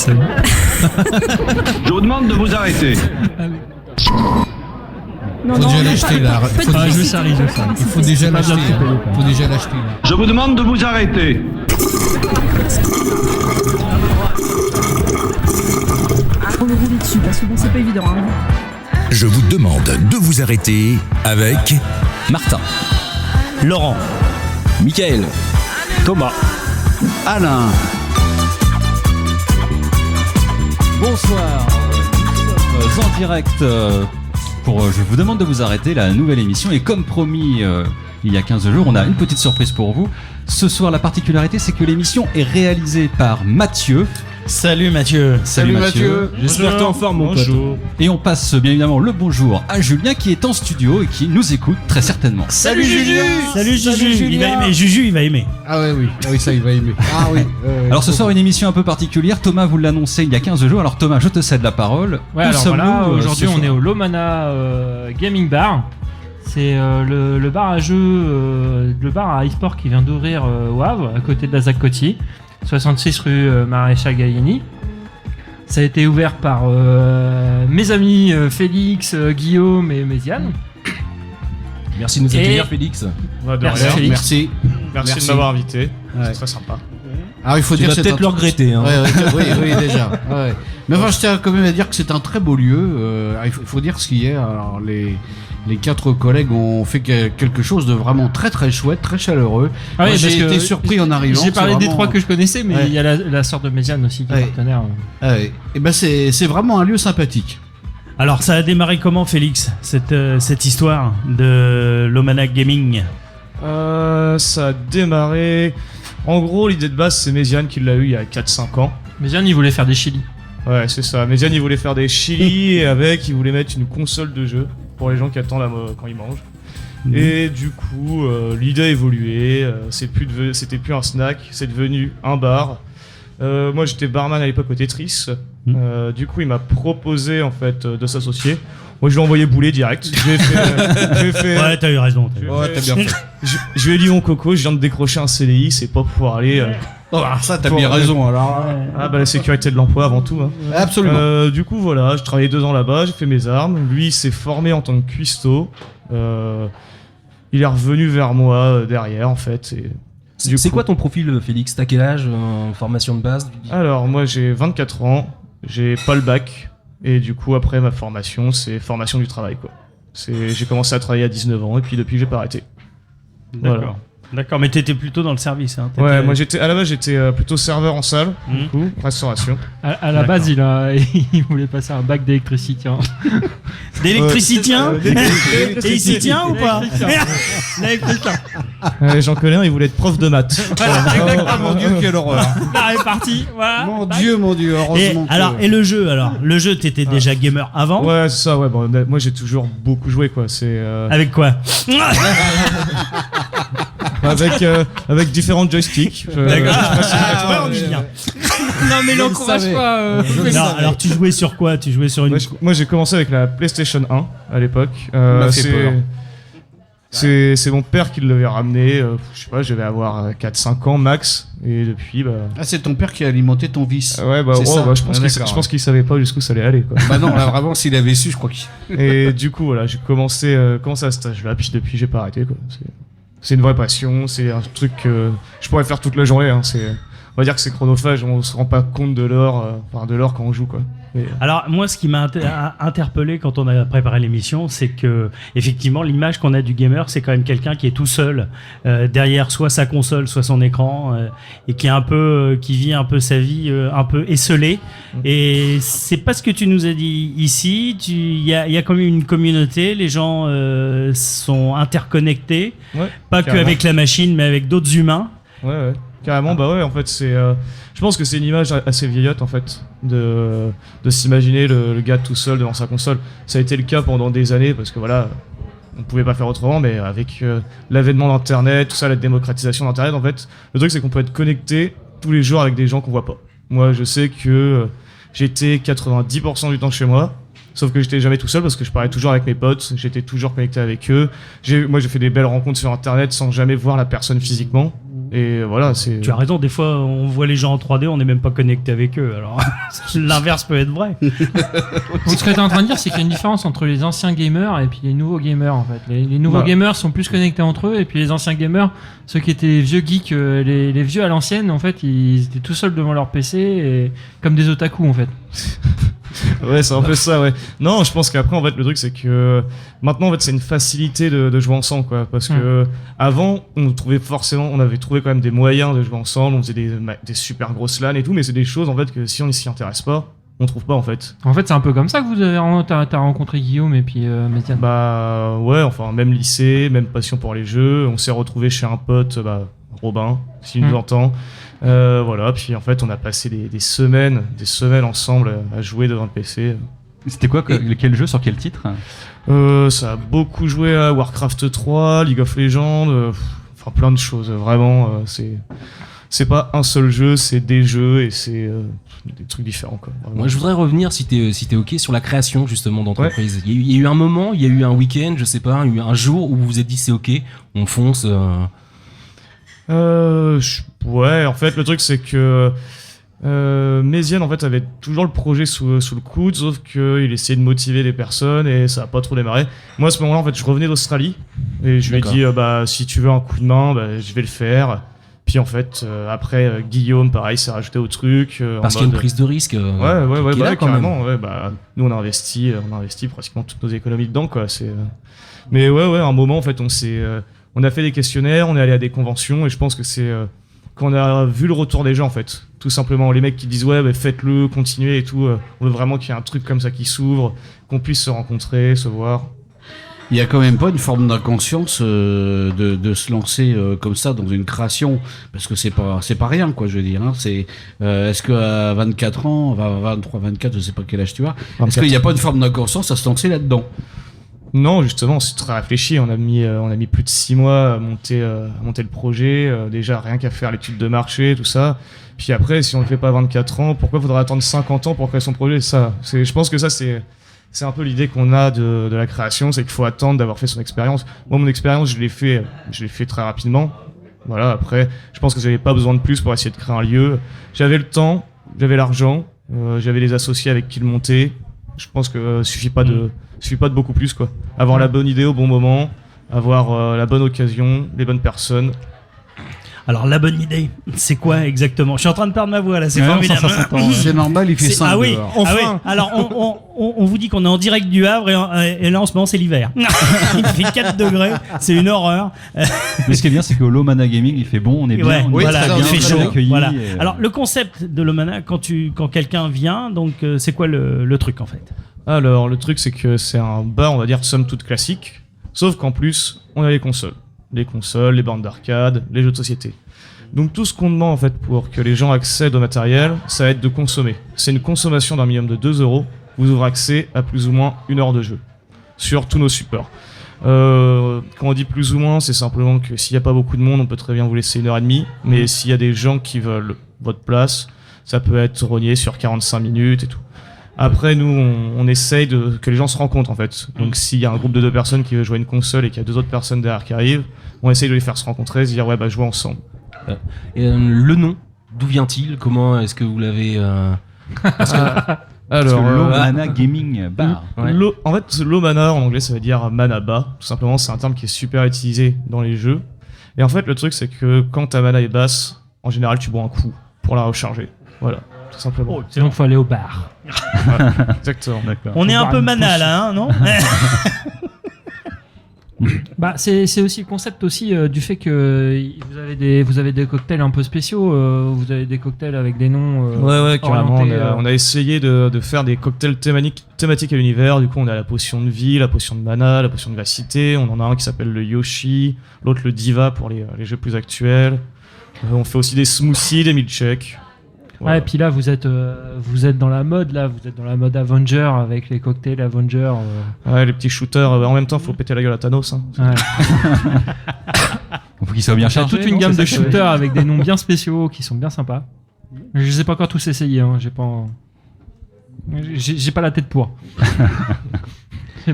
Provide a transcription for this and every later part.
Salut. Je vous demande de vous arrêter. Non, Faut non, déjà non, l'acheter, pas- là. pas de Faut- Ah, je publicité. charrie. Il faut déjà l'acheter. Faut déjà l'acheter. Là. Je vous demande de vous arrêter. Faut le rouler dessus parce que bon, c'est pas évident. Hein. Je vous demande de vous arrêter avec Martin, Laurent, Michael, Thomas. Alain. Bonsoir. Nous sommes en direct pour Je vous demande de vous arrêter, la nouvelle émission. Et comme promis il y a 15 jours, on a une petite surprise pour vous. Ce soir, la particularité, c'est que l'émission est réalisée par Mathieu. Salut Mathieu. Salut Mathieu. J'espère que t'es en forme, mon pote. Et on passe bien évidemment le bonjour à Julien qui est en studio et qui nous écoute très certainement. Salut Juju. Salut Juju. Julien. Il va aimer. Juju, il va aimer. Ah ouais, oui. Ah oui, ça, il va aimer. Ah oui. Alors ce soir, une émission un peu particulière. Thomas vous l'annonçait il y a 15 jours. Alors Thomas, je te cède la parole. Ouais, Où alors sommes-nous, voilà, aujourd'hui ce on soir est au Lomana Gaming Bar. C'est le bar à jeux, le bar à e-sport qui vient d'ouvrir au Havre, à côté de la Zac-Coty, 66 rue Maréchal Gallieni. Ça a été ouvert par mes amis Félix, Guillaume et Méziane. Merci de nous Et- accueillir, Félix. Merci, Merci. Félix. Merci. Merci de m'avoir invité, Ouais. c'est très sympa. Alors il faut Tu dire vas que c'est peut-être le regretter. Hein. Oui, déjà. Ouais. Mais enfin, je tiens quand même à dire que c'est un très beau lieu. Il faut dire ce qu'il y a. Alors, les 4 collègues ont fait quelque chose de vraiment très très chouette, très chaleureux. Ah oui, Moi, parce j'ai que été surpris en arrivant. J'ai parlé c'est des vraiment- 3 que je connaissais, mais Ouais. il y a la sœur de Méziane aussi qui est Ouais. partenaire. Ah ouais. Et ben c'est vraiment un lieu sympathique. Alors, ça a démarré comment, Félix, cette histoire de l'Omanac Gaming? Ça a démarré... En gros, l'idée de base, c'est Méziane qui l'a eu il y a 4-5 ans. Méziane, il voulait faire des chili. Ouais, c'est ça. Méziane, il voulait faire des chili et avec, il voulait mettre une console de jeu pour les gens qui attendent quand ils mangent. Et du coup, l'idée a évolué. C'était plus un snack, c'est devenu un bar. Moi, j'étais barman à l'époque au Tetris. Du coup, il m'a proposé en fait de s'associer. Moi, je lui ai envoyé bouler direct. Je lui ai fait- Ouais, t'as eu raison. Ouais, t'as bien fait. je lui ai dit mon coco, je viens de décrocher un CDI, c'est pas pour aller. Oh, alors ça, t'as Pour- bien raison. Alors. Ah bah la sécurité de l'emploi avant tout. Hein. Absolument. Du coup voilà, j'ai travaillé 2 ans là-bas, j'ai fait mes armes. Lui il s'est formé en tant que cuistot. Il est revenu vers moi derrière en fait. Et du C'est coup- quoi ton profil, Félix? T'as quel âge? Formation de base? Alors moi j'ai 24 ans, j'ai pas le bac. Et du coup après ma formation c'est formation du travail quoi. J'ai commencé à travailler à 19 ans et puis depuis j'ai pas arrêté. Voilà. D'accord, mais t'étais plutôt dans le service. Hein. Ouais, moi à la base j'étais plutôt serveur en salle, du coup, restauration. À la base, il voulait passer un bac d'électricité. D'électricitien Et il s'y tient ou pas? L'électricien. J'en connais un, il voulait être prof de maths. Oh, mon Dieu, quelle horreur. La répartie, voilà. Mon Dieu, Et, heureusement. alors, et le jeu alors? Le jeu, t'étais déjà gamer avant? Ouais, c'est ça, ouais. Bon, moi j'ai toujours beaucoup joué quoi. C'est Avec quoi? avec différents joysticks. D'accord. Ouais, on y vient. Non, mais l'encourage pas. Non, alors tu jouais sur quoi? Tu jouais sur une. Moi j'ai commencé avec la PlayStation 1 à l'époque. m'a fait peur. C'est mon père qui l'avait ramené. Je sais pas, je devais avoir 4-5 ans max. Et depuis, bah. Ah, c'est ton père qui a alimenté ton vice. Ouais, bah, C'est ça. je pense Ah, qu'il d'accord, je pense qu'il savait pas jusqu'où ça allait aller quoi. Bah non, là, vraiment, s'il avait su, je crois qu'il. Et du coup, voilà, j'ai commencé à cet âge-là, puis depuis, j'ai pas arrêté, quoi. C'est une vraie passion, c'est un truc que je pourrais faire toute la journée, hein. On va dire que c'est chronophage, on se rend pas compte de l'heure quand on joue, quoi. Mais, Alors moi, ce qui m'a interpellé quand on a préparé l'émission, c'est que effectivement l'image qu'on a du gamer, c'est quand même quelqu'un qui est tout seul derrière soit sa console, soit son écran, et qui est un peu, qui vit un peu sa vie un peu esselée. Et c'est pas ce que tu nous as dit ici. Il y a quand même une communauté, les gens sont interconnectés, ouais, pas carrément. qu'avec la machine, mais avec d'autres humains. ouais. Carrément, bah ouais, en fait, je pense que c'est une image assez vieillotte, en fait, de s'imaginer le gars tout seul devant sa console. Ça a été le cas pendant des années, parce que voilà, on pouvait pas faire autrement, mais avec l'avènement d'Internet, tout ça, la démocratisation d'Internet, en fait, le truc, c'est qu'on peut être connecté tous les jours avec des gens qu'on voit pas. Moi, je sais que j'étais 90% du temps chez moi, sauf que j'étais jamais tout seul parce que je parlais toujours avec mes potes, j'étais toujours connecté avec eux. Moi, j'ai fait des belles rencontres sur Internet sans jamais voir la personne physiquement. Et voilà, c'est. Tu as raison, des fois on voit les gens en 3D, on n'est même pas connecté avec eux. Alors l'inverse peut être vrai. Donc, ce que tu es en train de dire, c'est qu'il y a une différence entre les anciens gamers et puis les nouveaux gamers en fait. Les nouveaux gamers sont plus connectés entre eux et puis les anciens gamers, ceux qui étaient vieux geeks, les vieux à l'ancienne, en fait, ils étaient tout seuls devant leur PC et comme des otaku en fait. Ouais, c'est un peu ça, ouais. Non, je pense qu'après, en fait, le truc, c'est que maintenant, en fait, c'est une facilité de jouer ensemble, quoi. Parce que avant, on avait trouvé quand même des moyens de jouer ensemble, on faisait des super grosses LAN et tout, mais c'est des choses, en fait, que si on s'y intéresse pas, on trouve pas, en fait. En fait, c'est un peu comme ça que t'as rencontré Guillaume et puis Méziane. Bah, ouais, enfin, même lycée, même passion pour les jeux, on s'est retrouvé chez un pote, Robin, s'il nous entend. Voilà, puis en fait on a passé des semaines ensemble à jouer devant le PC. C'était quoi, quel jeu, sur quel titre? Ça a beaucoup joué à Warcraft 3, League of Legends, enfin plein de choses, vraiment, c'est pas un seul jeu, c'est des jeux et c'est des trucs différents, quoi. Moi je voudrais revenir, si t'es ok, sur la création justement d'entreprise. Il y a eu un moment, il y a eu un week-end, je sais pas, il y a eu un jour où vous vous êtes dit c'est ok, on fonce. Ouais, en fait, le truc, c'est que Méziane, en fait, avait toujours le projet sous le coude, sauf qu'il essayait de motiver les personnes et ça a pas trop démarré. Moi, à ce moment-là, en fait, je revenais d'Australie et je lui ai dit, si tu veux un coup de main, je vais le faire. Puis, en fait, après, Guillaume, pareil, s'est rajouté au truc. Parce qu'il y a une prise de risque. Ouais, carrément. Ouais, nous, on a investi pratiquement toutes nos économies dedans, quoi. Mais ouais, à un moment, en fait, on a fait des questionnaires, on est allé à des conventions et je pense que c'est qu'on a vu le retour des gens, en fait. Tout simplement, les mecs qui disent faites-le, continuez et tout. On veut vraiment qu'il y ait un truc comme ça qui s'ouvre, qu'on puisse se rencontrer, se voir. Il y a quand même pas une forme d'inconscience de se lancer comme ça dans une création, parce que c'est pas rien, quoi, je veux dire. Hein. Est-ce qu'à 24 ans, 23, 24, je sais pas quel âge tu as, est-ce qu'il n'y a pas une forme d'inconscience à se lancer là-dedans? Non, justement, c'est très réfléchi. On a mis plus de 6 mois à monter le projet. Déjà, rien qu'à faire l'étude de marché, tout ça. Puis après, si on le fait pas à 24 ans, pourquoi faudrait attendre 50 ans pour créer son projet? Je pense que ça, c'est un peu l'idée qu'on a de la création, c'est qu'il faut attendre d'avoir fait son expérience. Moi, mon expérience, je l'ai fait très rapidement. Voilà. Après, je pense que j'avais pas besoin de plus pour essayer de créer un lieu. J'avais le temps, j'avais l'argent, j'avais les associés avec qui le monter. Je pense que suffit pas de beaucoup plus, quoi. Avoir la bonne idée au bon moment, avoir la bonne occasion, les bonnes personnes. Alors la bonne idée, c'est quoi exactement? Je suis en train de perdre ma voix là, c'est formidable. C'est normal, il fait 5 oui, dehors. ah oui. Alors on vous dit qu'on est en direct du Havre et là en ce moment c'est l'hiver. Il fait 4 degrés, c'est une horreur. Mais ce qui est bien, c'est que Lomana Gaming, il fait bon, on est bien. Ouais, voilà, très il bien, fait très chaud. accueillis, Voilà. et Alors le concept de Lomana, quand quelqu'un vient, donc c'est quoi le truc en fait? Alors, le truc, c'est que c'est un bar, on va dire, somme toute classique. Sauf qu'en plus, on a les consoles. Les consoles, les bornes d'arcade, les jeux de société. Donc, tout ce qu'on demande, en fait, pour que les gens accèdent au matériel, ça va être de consommer. C'est une consommation d'un minimum de 2 €. Vous aurez accès à plus ou moins 1 heure de jeu. Sur tous nos supports. Quand on dit plus ou moins, c'est simplement que s'il n'y a pas beaucoup de monde, on peut très bien vous laisser 1h30. Mais s'il y a des gens qui veulent votre place, ça peut être rogné sur 45 minutes et tout. Après, nous, on essaye que les gens se rencontrent, en fait. Donc, s'il y a un groupe de 2 personnes qui veut jouer une console et qu'il y a 2 autres personnes derrière qui arrivent, on essaye de les faire se rencontrer, se dire, jouer ensemble. Le nom, d'où vient-il? Comment est-ce que vous l'avez Alors, Lomana Gaming Bar. Ouais. En fait, Lomana, en anglais, ça veut dire mana bas. Tout simplement, c'est un terme qui est super utilisé dans les jeux. Et en fait, le truc, c'est que quand ta mana est basse, en général, tu bois un coup pour la recharger. Voilà, tout simplement. Donc faut aller au bar. Voilà, exactement. D'accord. On est un boire peu une mana pousse. là, hein, non? C'est aussi le concept aussi du fait que vous avez des cocktails un peu spéciaux, vous avez des cocktails avec des noms Ouais, carrément. orientés, On a essayé de faire des cocktails thématiques à l'univers. Du coup, on a la potion de vie, la potion de mana, la potion de vivacité. On en a un qui s'appelle le Yoshi, l'autre le Diva pour les jeux plus actuels. On fait aussi des smoothies, des milkshakes. Ouais, et puis là vous êtes dans la mode Avenger avec les cocktails Avenger. Ouais, les petits shooters. En même temps, faut péter la gueule à Thanos. Hein. Ouais. Il faut qu'il soit bien Il y a chargé. toute une non, gamme c'est de ça que- shooters avec des noms bien spéciaux qui sont bien sympas. Je les ai pas encore tous essayés, hein. J'ai pas la tête pour.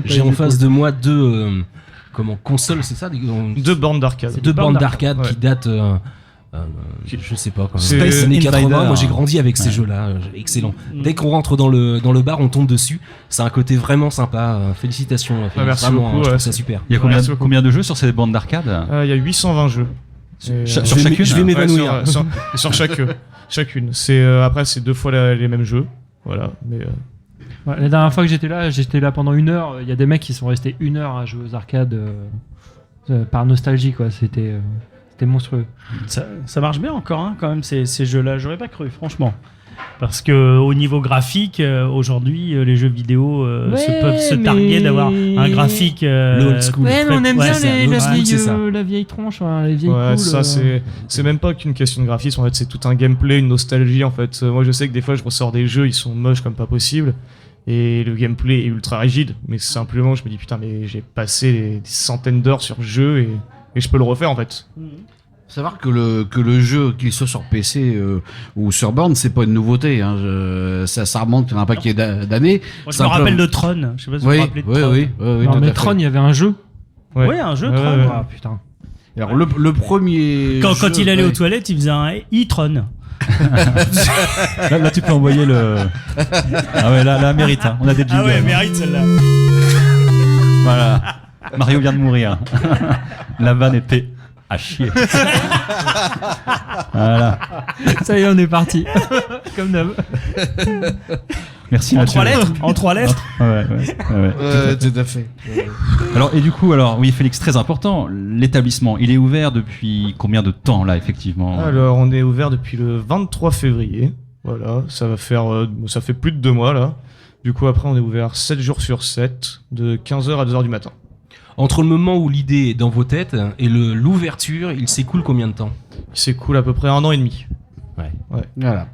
J'ai en face de moi 2 consoles, c'est ça? 2 bornes d'arcade. 2 bornes d'arcade ouais. qui datent Je sais pas. Quand C'est- même. Space années 80, Invader. moi j'ai grandi avec ces Ouais. jeux-là, excellent. Dès qu'on rentre dans le bar, on tombe dessus. C'est un côté vraiment sympa. Félicitations. merci vraiment, beaucoup, je trouve ouais, ça super. Il y a Merci beaucoup. combien de jeux sur ces bandes d'arcade? Il y a 820 jeux. Et, Sur Je vais chacune? je vais m'évanouir. sur chacune. Après, c'est 2 fois les mêmes jeux. Voilà. Mais Ouais, la dernière fois que j'étais là pendant 1 heure. Il y a des mecs qui sont restés 1 heure à jouer aux arcades par nostalgie, quoi. C'était monstrueux. Ça marche bien encore, hein, quand même, ces jeux-là. J'aurais pas cru, franchement. Parce que au niveau graphique, aujourd'hui, les jeux vidéo peuvent se targuer d'avoir un graphique. Le old school. Ouais, mais on aime Ouais, bien c'est old school, c'est ça. la vieille tronche, hein, les vieilles ouais, poules, ça c'est même pas qu'une question de graphisme. En fait, c'est tout un gameplay, une nostalgie. En fait, moi, je sais que des fois, je ressors des jeux, ils sont moches comme pas possible. Et le gameplay est ultra rigide. Mais simplement, je me dis putain, mais j'ai passé des centaines d'heures sur le jeu et je peux le refaire en fait. Savoir que le jeu, qu'il soit sur PC ou sur borne, c'est pas une nouveauté. Hein. Ça remonte à un paquet d'années. Moi, je me rappelle de Tron. Je sais pas si vous Oui, vous rappelez de oui, Tron. oui, Non, tout mais à fait. Tron, il y avait un jeu. Ouais, un jeu Ouais, Tron. ouais. Ah putain. Alors le premier. Quand jeu, il allait ouais. aux toilettes, il faisait un e-tron. Là, tu peux envoyer le. Ah ouais, là, mérite. Hein. On a des jingles. Ah ouais, mérite celle-là. Voilà. Mario vient de mourir. La vanne était à chier. Voilà. Ça y est, on est parti. Comme d'hab. Merci. En Mathieu. 3 lettres. En 3 lettres. Ouais. Tout à fait. Alors, et du coup, oui, Félix, très important. L'établissement, il est ouvert depuis combien de temps, là, effectivement? Alors, on est ouvert depuis le 23 février. Voilà, ça fait plus de 2 mois là. Du coup, après, on est ouvert 7 jours sur 7, de 15h à 2h du matin. Entre le moment où l'idée est dans vos têtes et l'ouverture, il s'écoule combien de temps? C'est cool, à peu près 1 an et demi. Voilà.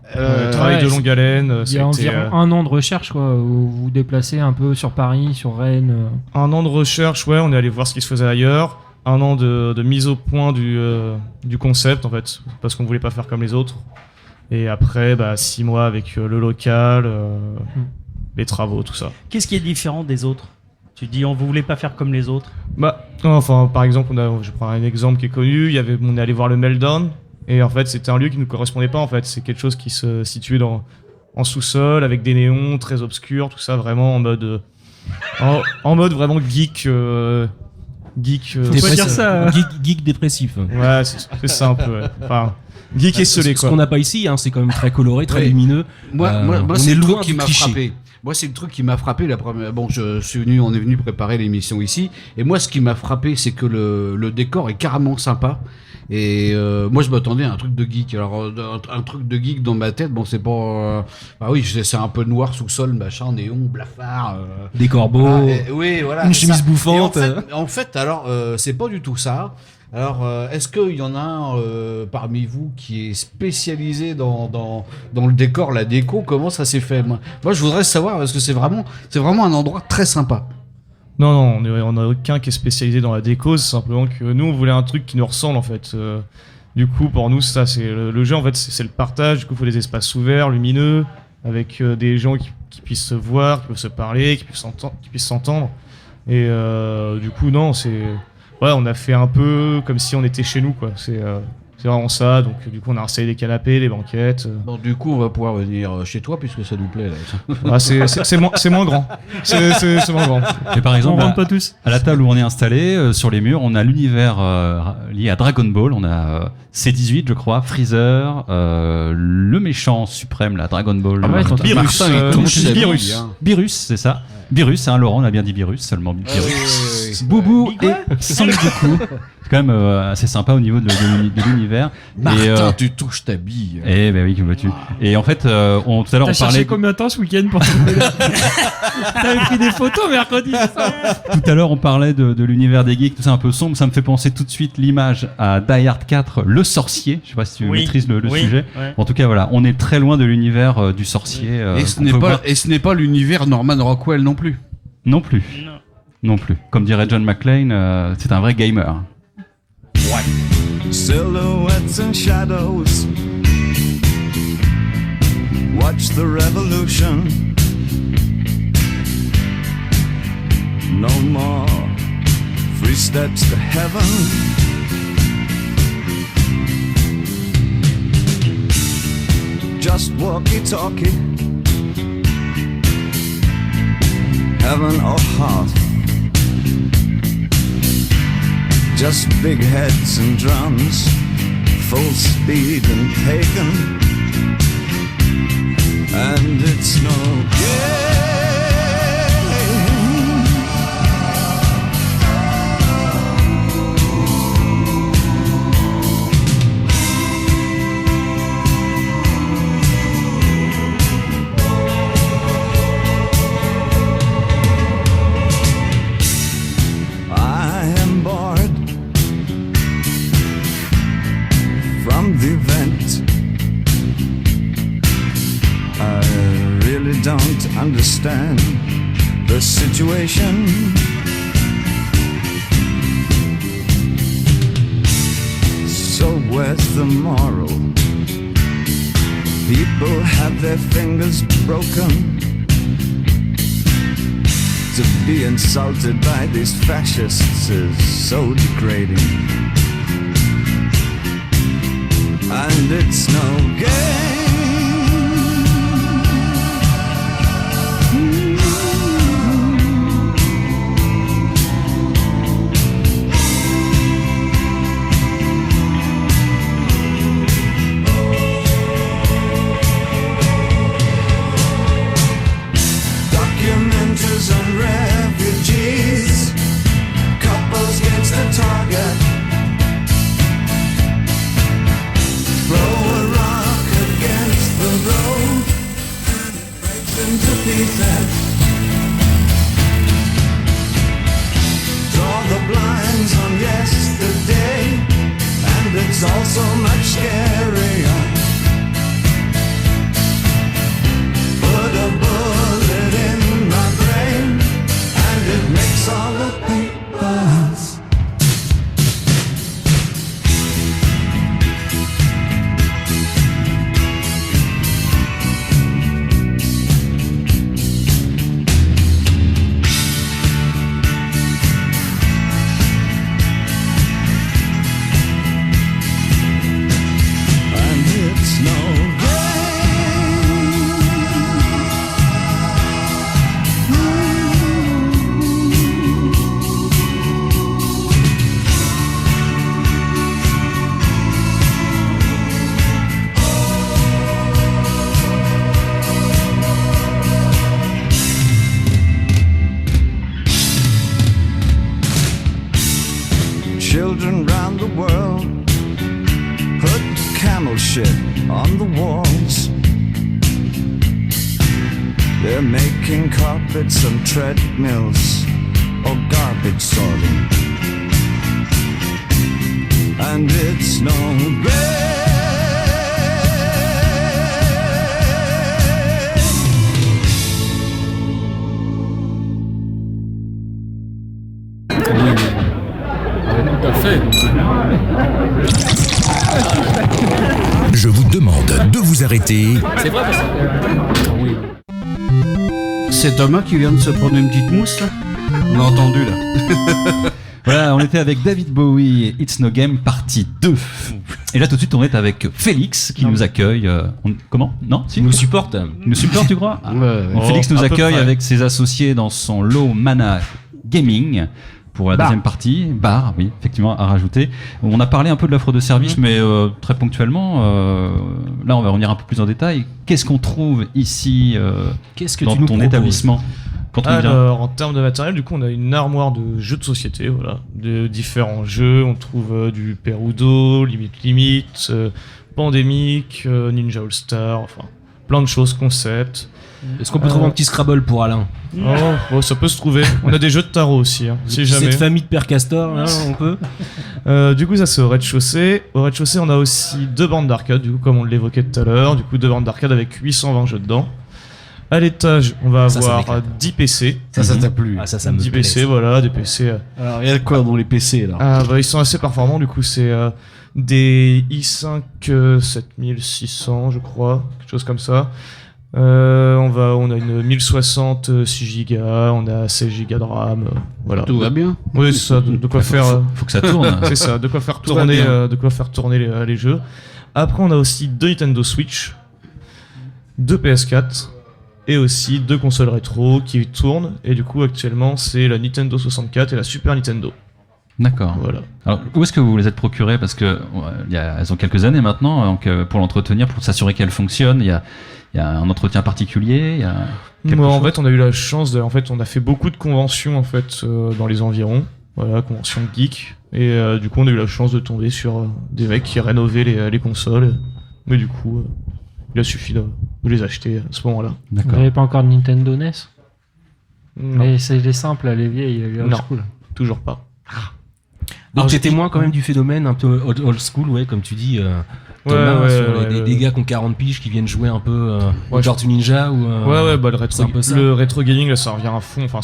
Travail de ouais, longue haleine. Il y a environ 1 an de recherche, quoi, où vous vous déplacez un peu sur Paris, sur Rennes. 1 an de recherche, ouais, on est allé voir ce qui se faisait ailleurs. 1 an de mise au point du concept, en fait, parce qu'on voulait pas faire comme les autres. Et après, 6 mois avec le local, les travaux, tout ça. Qu'est-ce qui est différent des autres? Tu dis, on ne voulait pas faire comme les autres. Enfin, par exemple, je prends un exemple qui est connu. On est allé voir le Meltdown, et en fait, c'était un lieu qui nous correspondait pas. En fait, c'est quelque chose qui se situait en sous-sol avec des néons très obscurs, tout ça, vraiment en mode vraiment geek. Faut pas dire ça. Geek dépressif. Ouais, c'est ça un peu. Ouais. Enfin, geek et Ce quoi. qu'on n'a pas ici, hein, c'est quand même très coloré, très Ouais. lumineux. Moi, on c'est est le loin truc qui du m'a cliché. frappé. Moi, c'est le truc qui m'a frappé la première. Bon, on est venu préparer l'émission ici, et moi, ce qui m'a frappé, c'est que le décor est carrément sympa. Et moi, je m'attendais à un truc de geek. Alors, un truc de geek dans ma tête, bon, c'est pas. Oui, c'est un peu noir sous-sol, machin, néon, blafard. Des corbeaux, Oui, voilà. une c'est chemise ça. bouffante. Et en fait, alors, c'est pas du tout ça. Alors, est-ce qu'il y en a un parmi vous qui est spécialisé dans le décor, la déco? Comment ça s'est fait? Moi, je voudrais savoir, parce que c'est vraiment un endroit très sympa. Non, on n'a aucun qui est spécialisé dans la déco, c'est simplement que nous, on voulait un truc qui nous ressemble, en fait. Du coup, pour nous, ça, c'est le jeu, en fait, c'est le partage. Du coup, il faut des espaces ouverts, lumineux, avec des gens qui puissent se voir, qui peuvent se parler, qui puissent s'entendre. Et du coup, non, on a fait un peu comme si on était chez nous, quoi. C'est vraiment ça. Donc, du coup, on a installé des canapés, des banquettes. Bon, du coup, on va pouvoir venir chez toi, puisque ça nous plaît, là. Ah, c'est moins grand. C'est moins grand. Et par On exemple, rentre pas tous. à la table où on est installé, sur les murs, on a l'univers lié à Dragon Ball. On a C18, je crois, Freezer, le méchant suprême, la Dragon Ball. Ah ouais, Martin, il touche sa Beerus. bille, hein. Beerus, c'est ça. Beerus, hein, Laurent, on a bien dit Beerus, seulement Beerus. Oui. Boubou Quoi et Son Goku. C'est quand même assez sympa au niveau de l'univers. Martin, tu touches ta bille. Eh ben oui, que veux-tu. Et en fait, tout à l'heure, T'as on parlait. cherché combien de temps ce week-end pour trouver T'avais pris des photos mercredi, c'est ça? Tout à l'heure, on parlait de l'univers des geeks, tout ça un peu sombre. Ça me fait penser tout de suite l'image à Die Hard 4, le sorcier. Je sais pas si tu maîtrises le sujet. Ouais. En tout cas, voilà, on est très loin de l'univers du sorcier. Et ce qu'on n'est peut pas, voir. et ce n'est pas l'univers Norman Rockwell non plus. Non plus. Non. Non plus. Comme dirait John McClane, c'est un vrai gamer. Silhouettes and shadows. Watch the revolution. No more free steps to heaven. just walkie-talkie, heaven or hearth, just big heads and drums, full speed and pagan, and it's no game. I am bored from the event. I really don't understand the situation. So where's the moral? People have their fingers broken. To be insulted by these fascists is so degrading. And it's no game. Documentaries on refugees, couples against the target. Throw a rock against the road, and it breaks into pieces. Draw the blinds on yesterday, and it's all so much scarier. Put a bullet in my brain, and it makes all the papers. And it's no children round the world put camel shit on the walls. They're making carpets and treadmills or garbage sorting. And it's no great. Je vous demande de vous arrêter. C'est vrai parce que... C'est Thomas qui vient de se prendre une petite mousse là. On l'a entendu là. Voilà, on était avec David Bowie et It's No Game partie 2. Et là tout de suite on est avec Félix qui nous accueille. Comment? Non? Si? Il nous supporte. Il nous supporte, tu crois? Donc, Félix nous à peu accueille près. avec ses associés dans son lot Mana Gaming pour la deuxième partie. Bar, oui, effectivement, à rajouter. On a parlé un peu de l'offre de service, mais très ponctuellement. Là, on va revenir un peu plus en détail. Qu'est-ce qu'on trouve ici Qu'est-ce que dans tu nous ton proposes établissement quand on vient? Alors, en termes de matériel, du coup, on a une armoire de jeux de société, voilà, de différents jeux. On trouve du Perudo, Limite, Pandémique, Ninja All Star, enfin, plein de choses, concepts. Est-ce qu'on peut trouver un petit Scrabble pour Alain? Oh, ça peut se trouver. On a des jeux de tarot aussi, hein, si jamais. Cette famille de Père Castor, là, on peut. Du coup, ça c'est au rez-de-chaussée. Au rez-de-chaussée, on a aussi 2 bandes d'arcade, du coup, comme on l'évoquait tout à l'heure. Du coup, 2 bandes d'arcade avec 820 jeux dedans. À l'étage, on va Ça avoir m'éclate. 10 PC. Ça t'a plu? Ah, ça me 10 plaît. PC, voilà, des PC. Alors, il y a quoi dans les PC là? Ils sont assez performants, du coup, c'est des i5 7600, je crois, quelque chose comme ça. On a une 1060 6 Go, on a 16 Go de RAM, voilà. Tout va bien? Oui, c'est ça, de quoi faire. Faut que ça tourne. C'est ça, de quoi faire Tout va tourner, bien. de quoi faire tourner les jeux. Après, on a aussi 2 Nintendo Switch. 2 PS4 et aussi 2 consoles rétro qui tournent. Et du coup, actuellement, c'est la Nintendo 64 et la Super Nintendo. D'accord. Voilà. Alors, où est-ce que vous les êtes procurées? Parce que elles ont quelques années maintenant, donc pour l'entretenir, pour s'assurer qu'elles fonctionnent, il y a un entretien particulier, il y a quelque Moi, en chose fait, on a eu la chance en fait, on a fait beaucoup de conventions en fait dans les environs. Voilà, conventions geek. Et du coup, on a eu la chance de tomber sur des mecs qui rénovaient les consoles. Mais du coup, il a suffi de les acheter à ce moment-là. Vous D'accord. n'avez pas encore de Nintendo NES? Non, Mais c'est les simples, les vieilles, les old Non. school. toujours pas. Donc t'es témoin quand même du phénomène un peu old school, ouais, comme tu dis, Thomas, sur des gars qui ont 40 piges qui viennent jouer un peu au Tortue Ninja ou. Ouais, bah c'est un peu ça. le rétro gaming, là, ça revient à fond. Enfin,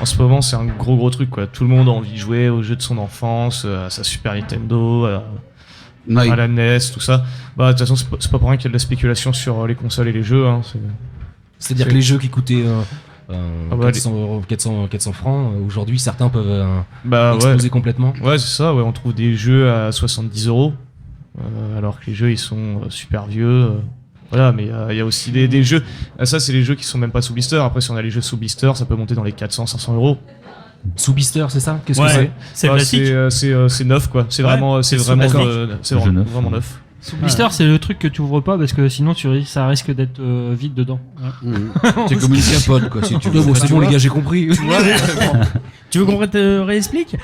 en ce moment, c'est un gros truc, quoi. Tout le monde a envie de jouer aux jeux de son enfance, à sa Super Nintendo, à la NES, tout ça. Bah, de toute façon, c'est pas pour rien qu'il y a de la spéculation sur les consoles et les jeux, hein. C'est-à-dire que les jeux qui coûtaient 400 les- euros, 400 francs, aujourd'hui certains peuvent Bah, exploser complètement. Ouais, c'est ça, ouais. On trouve des jeux à 70 euros, alors que les jeux, ils sont super vieux. Voilà, mais il y a aussi des jeux. Ça, c'est les jeux qui sont même pas sous blister. Après, si on a les jeux sous blister, ça peut monter dans les 400-500 euros. Sous blister, c'est ça? Qu'est-ce Ouais, que c'est? c'est Ouais, classique. c'est neuf, quoi. C'est Ouais, vraiment, c'est c'est vraiment, classique. c'est Jeu vraiment, neuf. vraiment neuf. Sous blister, c'est le truc que tu ouvres pas parce que sinon ça risque d'être vide dedans. C'est comme une capote, quoi, si tu veux. Bon, c'est Tu bon, vois. les gars, j'ai compris. Tu veux qu'on te réexplique?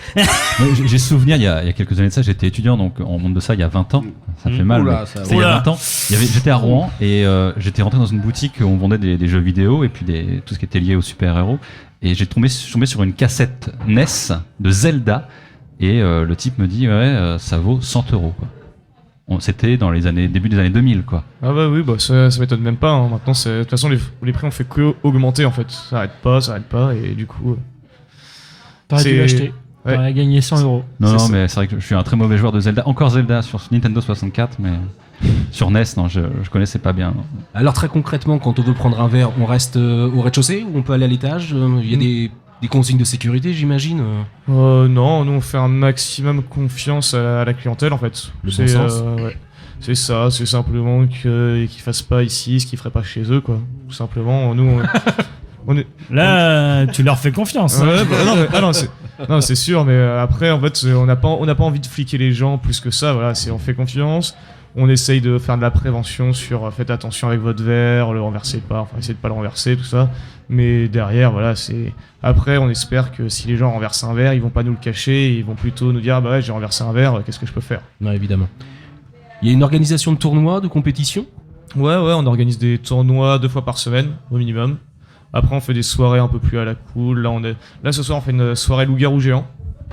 J'ai souvenir, il y a quelques années de ça, j'étais étudiant, donc on monte de ça il y a 20 ans. Ça fait mal. Oula, mais ça- c'était il y a Oula. 20 ans. J'étais à Rouen et j'étais rentré dans une boutique où on vendait des jeux vidéo et puis tout ce qui était lié aux super-héros. Et j'ai tombé sur une cassette NES de Zelda. Et le type me dit, ça vaut 100 euros, quoi. C'était dans début des années 2000, quoi. Ah bah oui, bah ça m'étonne même pas, hein. Maintenant, de toute façon, les prix ont fait que augmenter, en fait. Ça arrête pas, et du coup... T'aurais dû C'est- l'acheter. Ouais. T'aurais gagné 100 euros. Non, C'est ça. mais c'est vrai que je suis un très mauvais joueur de Zelda. Encore Zelda sur Nintendo 64, mais sur NES, non, je connaissais pas bien. Non. Alors très concrètement, quand on veut prendre un verre, on reste au rez-de-chaussée ou on peut aller à l'étage? Il y a des consignes de sécurité, j'imagine. Non, nous, on fait un maximum confiance à la clientèle, en fait. Le C'est, bon sens. ouais. C'est ça, c'est simplement qu'ils fassent pas ici ce qu'ils feraient pas chez eux, quoi. Tout simplement, nous, on est... Là, tu leur fais confiance. hein. Ouais, bah, non, non, c'est sûr, mais après, en fait, on n'a pas envie de fliquer les gens plus que ça. Voilà, on fait confiance. On essaye de faire de la prévention sur faites attention avec votre verre, le renversez pas, enfin essayez de pas le renverser, tout ça. Mais derrière, voilà, après, on espère que si les gens renversent un verre, ils vont pas nous le cacher, ils vont plutôt nous dire ah bah ouais, j'ai renversé un verre, qu'est-ce que je peux faire? Non, évidemment. Il y a une organisation de tournois, de compétition? Ouais, on organise des tournois 2 fois par semaine au minimum. Après, on fait des soirées un peu plus à la cool. Là, ce soir, on fait une soirée loup-garou géant.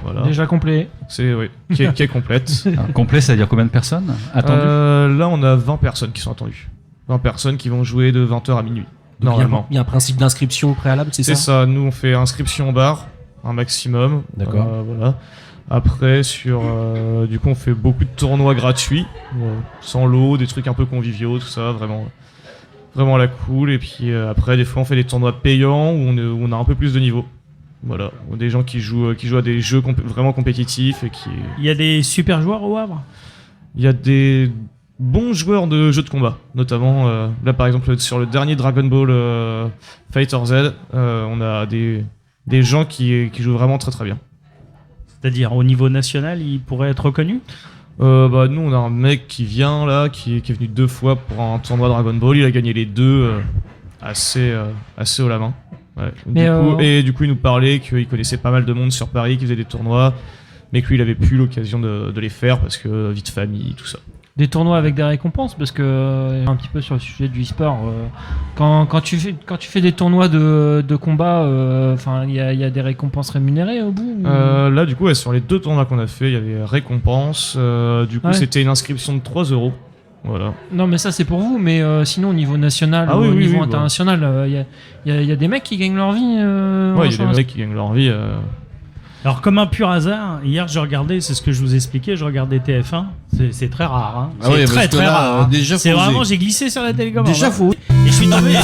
Voilà. Déjà complet. Oui, qui est complète. Alors, complet, ça veut dire combien de personnes attendues? Là, on a 20 personnes qui sont attendues. 20 personnes qui vont jouer de 20h à minuit. Donc, Normalement. il y a un principe d'inscription préalable, c'est C'est ça? ça. Nous, on fait inscription au bar, un maximum. D'accord. Voilà. Après, du coup, on fait beaucoup de tournois gratuits, sans lot, des trucs un peu conviviaux, tout ça, vraiment à la cool. Et puis après, des fois, on fait des tournois payants où on a un peu plus de niveau. Voilà, des gens qui jouent à des jeux vraiment compétitifs et qui. Il y a des super joueurs au Havre. Il y a des bons joueurs de jeux de combat, notamment là par exemple sur le dernier Dragon Ball Fighter Z, on a des gens qui jouent vraiment très très bien. C'est-à-dire au niveau national, ils pourraient être reconnus. Bah nous on a un mec qui vient là, qui est venu 2 fois pour un tournoi Dragon Ball, il a gagné les 2 assez haut la main. Ouais. Mais Du coup il nous parlait qu'il connaissait pas mal de monde sur Paris qui faisait des tournois, mais que lui il avait plus l'occasion de les faire parce que vie de famille, tout ça. Des tournois avec des récompenses parce que un petit peu sur le sujet du e-sport, quand tu fais des tournois de combat, enfin il y a des récompenses rémunérées au bout. Là du coup ouais, sur les 2 tournois qu'on a fait, il y avait récompenses. Du coup Ouais. c'était une inscription de 3 €. Voilà. Non mais ça c'est pour vous, mais sinon au niveau national Ah ou oui, au oui, niveau oui, international, il y a des mecs qui gagnent leur vie. Ouais, il y a des mecs qui gagnent leur vie. Alors comme un pur hasard, hier je regardais, c'est ce que je vous expliquais, je regardais TF1. C'est très rare. Hein. Ah C'est ouais, très parce que très là, rare. hein. déjà, C'est faut vraiment, oser. j'ai glissé sur la télécommande. Déjà, hein. faut. Et je suis tombé.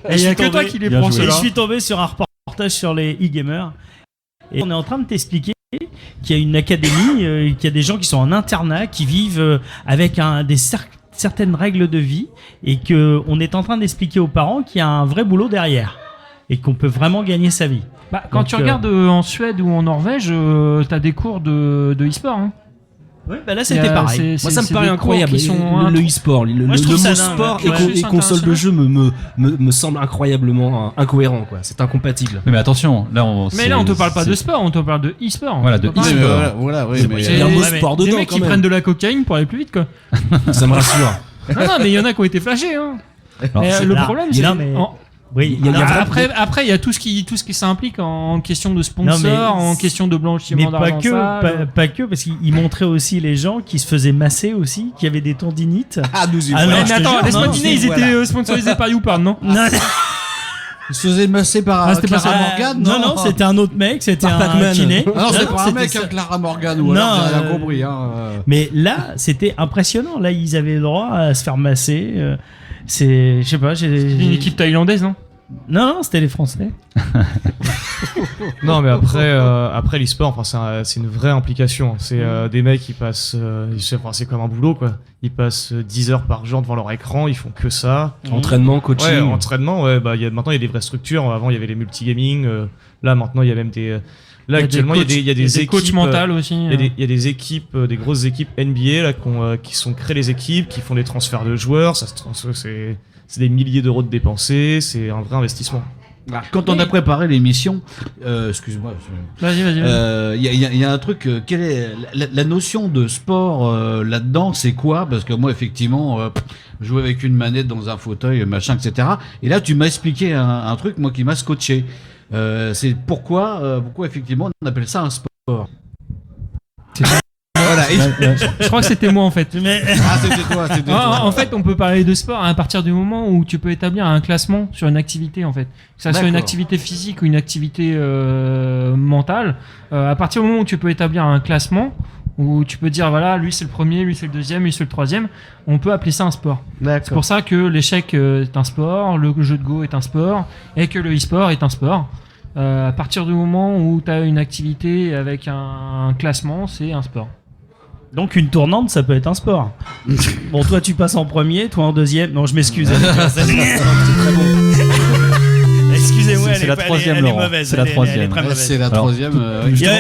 Et il y a que toi qui les Bien prends joué. Et je ceux-là. suis tombé sur un reportage sur les e-gamers. Et on est en train de t'expliquer qu'il y a une académie, qu'il y a des gens qui sont en internat, qui vivent avec des certaines règles de vie et que on est en train d'expliquer aux parents qu'il y a un vrai boulot derrière et qu'on peut vraiment gagner sa vie. Quand Donc, tu regardes en Suède ou en Norvège, t'as des cours de e-sport. Hein. Ouais, là c'était pareil. Moi ça me paraît incroyable. Le e-sport, le mot sport et console de jeu me semble incroyablement incohérent, quoi. C'est incompatible. Mais attention, là on te parle pas de sport, on te parle de e-sport. Voilà, de e-sport. Voilà, oui, mais il y a un mot sport dedans. Des mecs qui prennent de la cocaïne pour aller plus vite, quoi. Ça me rassure. Non, mais il y en a qui ont été flashés. Hein. Le problème, c'est oui, après il y a tout ce qui s'implique en question de sponsor, en question de blanchiment d'argent. Pas que, parce qu'il montrait aussi les gens qui se faisaient masser aussi, qui avaient des tendinites. Mais attends, laisse-moi deviner, ils étaient sponsorisés par YouPorn, non? Il se faisait masser par Clara Morgan. Non, c'était un autre mec, c'était un kiné. Non, c'était pas un mec avec Clara Morgan ou alors j'ai rien compris. Mais là, c'était impressionnant. Là, ils avaient le droit à se faire masser. Je sais pas, une équipe thaïlandaise, non? Non, c'était les Français. Non, mais après l'e-sport, c'est une vraie implication. C'est des mecs qui passent, c'est comme un boulot, quoi. Ils passent 10 heures par jour devant leur écran, ils font que ça. Entraînement, coaching. Ouais, entraînement, ouais. Maintenant, il y a des vraies structures. Avant, il y avait les multigaming. Là, maintenant, il y a même des. Là, actuellement, il y a des équipes. Coachs mentales aussi. Il y a des équipes, des grosses équipes NBA là, qui sont créées les équipes, qui font des transferts de joueurs. C'est des milliers d'euros de dépensés. C'est un vrai investissement. Quand on a préparé l'émission, excuse-moi. Vas-y. Il y a un truc. Quelle est la notion de sport là-dedans? C'est quoi? Parce que moi, effectivement, jouer avec une manette dans un fauteuil, machin, etc. Et là, tu m'as expliqué un truc, moi, qui m'a scotché. C'est pourquoi effectivement on appelle ça un sport. Voilà, je crois que c'était moi en fait. C'était toi. En fait, on peut parler de sport à partir du moment où tu peux établir un classement sur une activité en fait. Que ça soit une activité physique ou une activité mentale. À partir du moment où tu peux établir un classement, où tu peux dire voilà, lui c'est le premier, lui c'est le deuxième, lui c'est le troisième, on peut appeler ça un sport. C'est pour ça que l'échec est un sport, le jeu de Go est un sport et que le e-sport est un sport. À partir du moment où tu as une activité avec un classement, c'est un sport. Donc une tournante, ça peut être un sport. Bon, toi tu passes en premier, toi en deuxième. Non, je m'excuse. Excusez-moi, c'est la troisième, elle est Laurent. mauvaise. C'est la troisième. Elle est très mauvaise. C'est la troisième.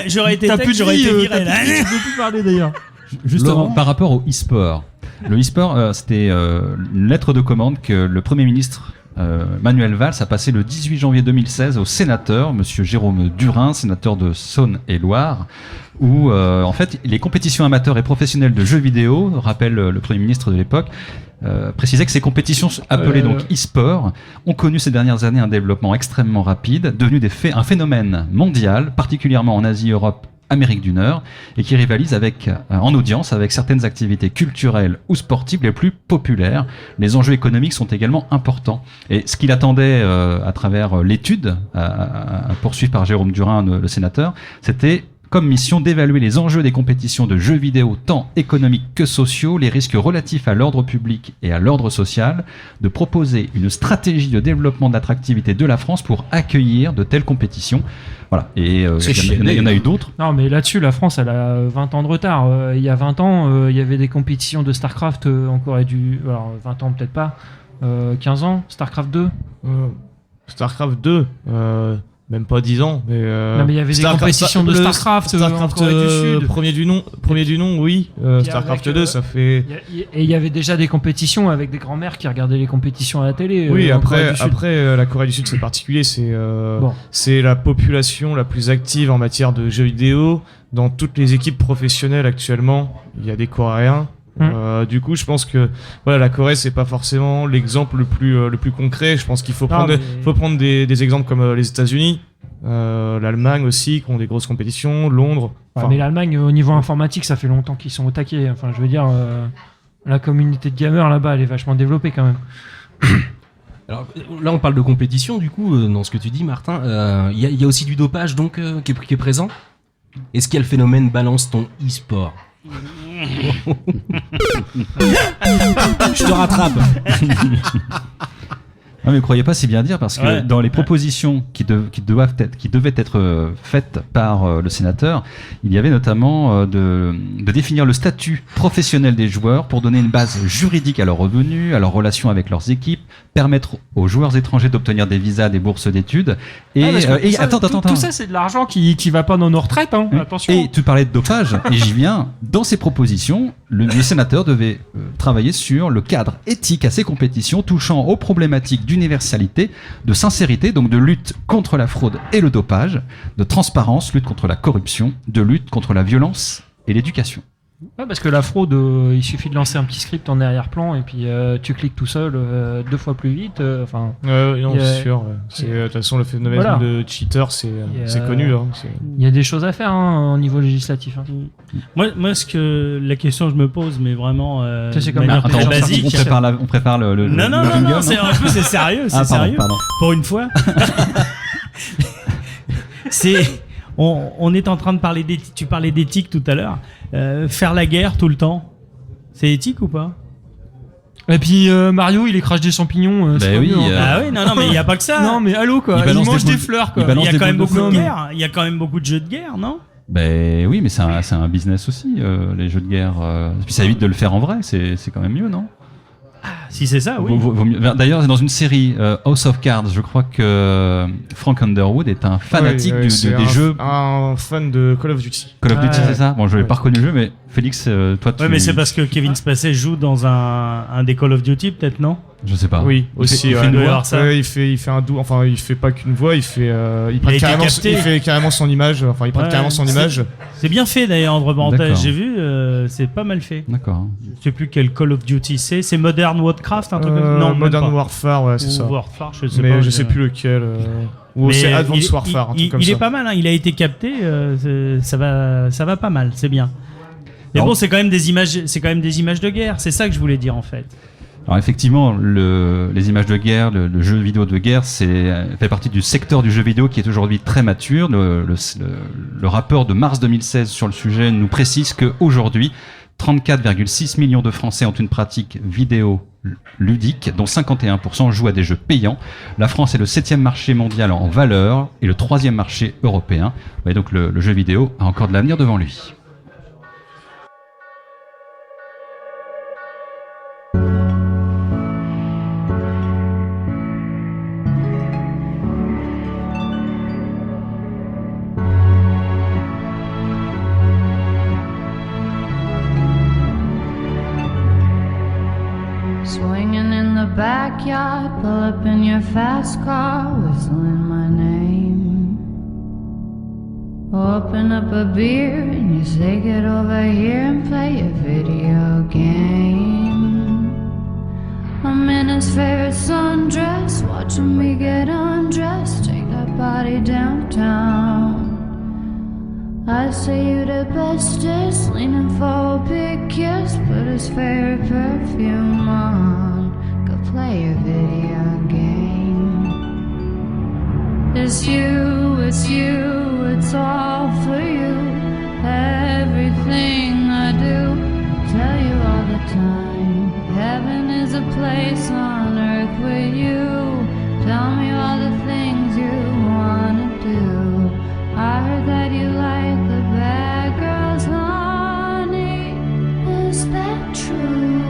J'aurais été tech, j'aurais été viré là. Tu peux plus parler d'ailleurs. Justement, par rapport au e-sport. Le e-sport, c'était une lettre de commande que le Premier ministre Manuel Valls a passé le 18 janvier 2016 au sénateur, monsieur Jérôme Durin, sénateur de Saône-et-Loire, où en fait les compétitions amateurs et professionnelles de jeux vidéo, rappelle le Premier ministre de l'époque, précisait que ces compétitions appelées donc e-sport ont connu ces dernières années un développement extrêmement rapide, devenu un phénomène mondial, particulièrement en Asie, Europe, Amérique du Nord, et qui rivalise en audience avec certaines activités culturelles ou sportives les plus populaires. Les enjeux économiques sont également importants. Et ce qu'il attendait à travers l'étude à poursuivre par Jérôme Durin, le sénateur, c'était comme mission d'évaluer les enjeux des compétitions de jeux vidéo tant économiques que sociaux, les risques relatifs à l'ordre public et à l'ordre social, de proposer une stratégie de développement d'attractivité de la France pour accueillir de telles compétitions. Voilà. Et il y en a eu d'autres. Non, mais là-dessus, la France, elle a 20 ans de retard. Il y a 20 ans, il y avait des compétitions de StarCraft en Corée du... Alors, 20 ans, peut-être pas. 15 ans, StarCraft 2. StarCraft 2 même pas 10 ans, mais non, mais il y avait des compétitions de StarCraft en Corée du Sud. Premier du nom, oui. StarCraft 2, ça fait. Et il y avait déjà des compétitions avec des grands-mères qui regardaient les compétitions à la télé. Oui, après la Corée du Sud, c'est particulier. C'est la population la plus active en matière de jeux vidéo. Dans toutes les équipes professionnelles actuellement, il y a des Coréens. Du coup, je pense que la Corée, c'est pas forcément l'exemple le plus concret. Je pense qu'il faut prendre des exemples comme les États-Unis, l'Allemagne aussi, qui ont des grosses compétitions, Londres. Mais l'Allemagne, au niveau informatique, ça fait longtemps qu'ils sont au taquet. Enfin, je veux dire, la communauté de gamers là-bas, elle est vachement développée quand même. Alors là, on parle de compétition, du coup, dans ce que tu dis, Martin. Il y a aussi du dopage donc qui est présent. Est-ce qu'il y a le phénomène balance ton e-sport? Je te rattrape. Non, mais croyez pas, c'est bien dire, parce que Ouais. dans les propositions qui devaient être faites par le sénateur, il y avait notamment de définir le statut professionnel des joueurs pour donner une base juridique à leurs revenus, à leurs relations avec leurs équipes, permettre aux joueurs étrangers d'obtenir des visas, des bourses d'études. Et, Parce que ça, attends. Tout ça, c'est de l'argent qui va pas dans nos retraites, hein. Attention. Et tu parlais de dopage, et j'y viens. Dans ces propositions, le sénateur devait travailler sur le cadre éthique à ces compétitions, touchant aux problématiques d'universalité, de sincérité, donc de lutte contre la fraude et le dopage, de transparence, lutte contre la corruption, de lutte contre la violence et l'éducation. Ouais, parce que la fraude, il suffit de lancer un petit script en arrière-plan et puis tu cliques tout seul 2 fois plus vite. Enfin. Non, c'est sûr. De toute façon, le phénomène de cheater, c'est connu. Hein, il y a des choses à faire au niveau législatif. Hein. Moi, la question que je me pose, mais vraiment C'est de comme manière attends, très basique. On prépare le Non, jingle, c'est en plus c'est sérieux, c'est sérieux. Pardon. Pour une fois. On est en train de parler d'éthique. Tu parlais d'éthique tout à l'heure. Faire la guerre tout le temps, c'est éthique ou pas? Et puis Mario, il écrase des champignons. Bah c'est oui, pas mieux, hein. Ah oui, non, mais il n'y a pas que ça. Non, mais allô quoi. Il Il balance mange des des boules- fleurs quoi. il balance Il y a des quand même boules de beaucoup de feu. guerres. Il y a quand même beaucoup de jeux de guerre, non? Ben oui, mais c'est un business aussi, les jeux de guerre. Puis ça évite de le faire en vrai, c'est quand même mieux, non? Si c'est ça, oui. Vaut mieux. D'ailleurs, dans une série House of Cards, je crois que Frank Underwood est un fanatique des jeux. Un fan de Call of Duty. Call of Duty, Ouais. c'est ça? Bon, je n'avais pas reconnu le jeu, mais Félix, toi, tu. Ouais, mais c'est parce que Kevin Spacey joue dans un des Call of Duty, peut-être, non? Je sais pas. Oui, Il aussi. fait ouais. une doit y voix. avoir ça. Ouais, il fait un doux. Enfin, il fait pas qu'une voix. Il fait. Il a prête été carrément. capté. Il fait carrément son image. Enfin, il prête Ouais, carrément son image. C'est bien fait d'ailleurs, entre parenthèses. D'accord. J'ai vu, c'est pas mal fait. D'accord. Je sais plus quel Call of Duty c'est. C'est Modern Warcraft, un truc comme ça? Non, même Modern pas. Warfare, ouais, c'est Ou ça. Warfare, je sais Mais pas. je sais plus lequel. Ou Mais c'est Advanced il- Warfare, un truc comme il ça. est pas mal, hein, il a été capté, ça va pas mal, c'est bien. Mais Alors- bon, c'est quand même des images de guerre, c'est ça que je voulais dire en fait. Alors effectivement, les images de guerre, le jeu vidéo de guerre, fait partie du secteur du jeu vidéo qui est aujourd'hui très mature. Le rapport de mars 2016 sur le sujet nous précise qu'aujourd'hui, 34,6 millions de Français ont une pratique vidéo ludique, dont 51% jouent à des jeux payants. La France est le 7e marché mondial en valeur et le 3e marché européen. Et donc le jeu vidéo a encore de l'avenir devant lui. Swinging in the backyard, pull up in your fast car, whistling my name. Open up a beer and you say get over here and play a video game. I'm in his favorite sundress, watching me get undressed, take that body downtown. I say you the bestest, leaning for a big kiss, put his favorite perfume on, go play a video game. It's you, it's all for you. Everything I do, tell you all the time. Heaven is a place on earth with you. Tell me all the things you wanna do. I heard that you like the bad girls, honey. Is that true?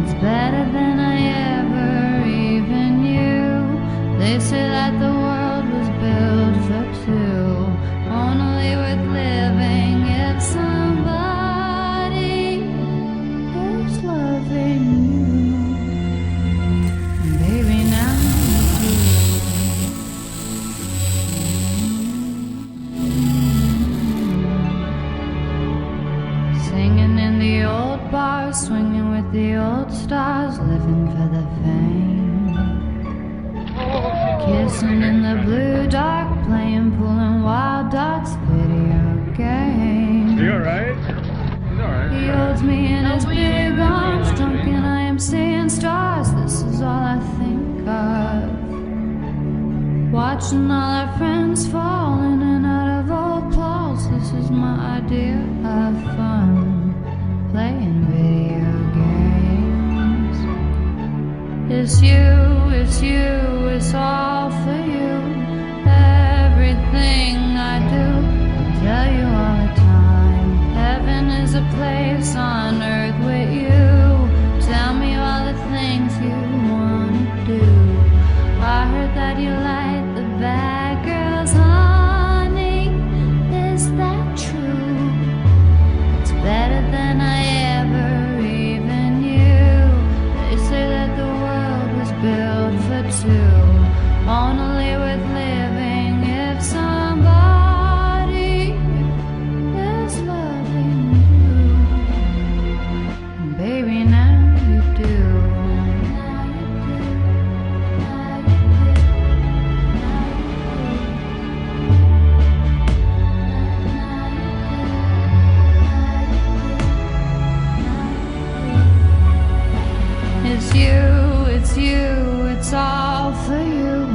It's better than I ever even knew. They say that the world was built for two, only worth living if somebody is loving you. Baby, now you singing in the old bars, swinging with the old stars, living for the fame. Kissing in the blue dark, playing, pulling wild dots, video game. You alright? He holds me in his big arms, drunk and I am seeing stars. This is all I think of. Watching all our friends fall in and out of old clothes. This is my idea of fun, playing video games. It's you, it's you, it's all for you. Everything I do, I tell you all the time. Heaven is a place on earth with you. Tell me all the things you wanna do. I heard that you like the bad girls, honey. Is that true? It's better than I ever even knew. They say that the world was built for two, only worth living if somebody is loving you. Baby, now you do. Now you do. Now you do. It's you, it's all for you.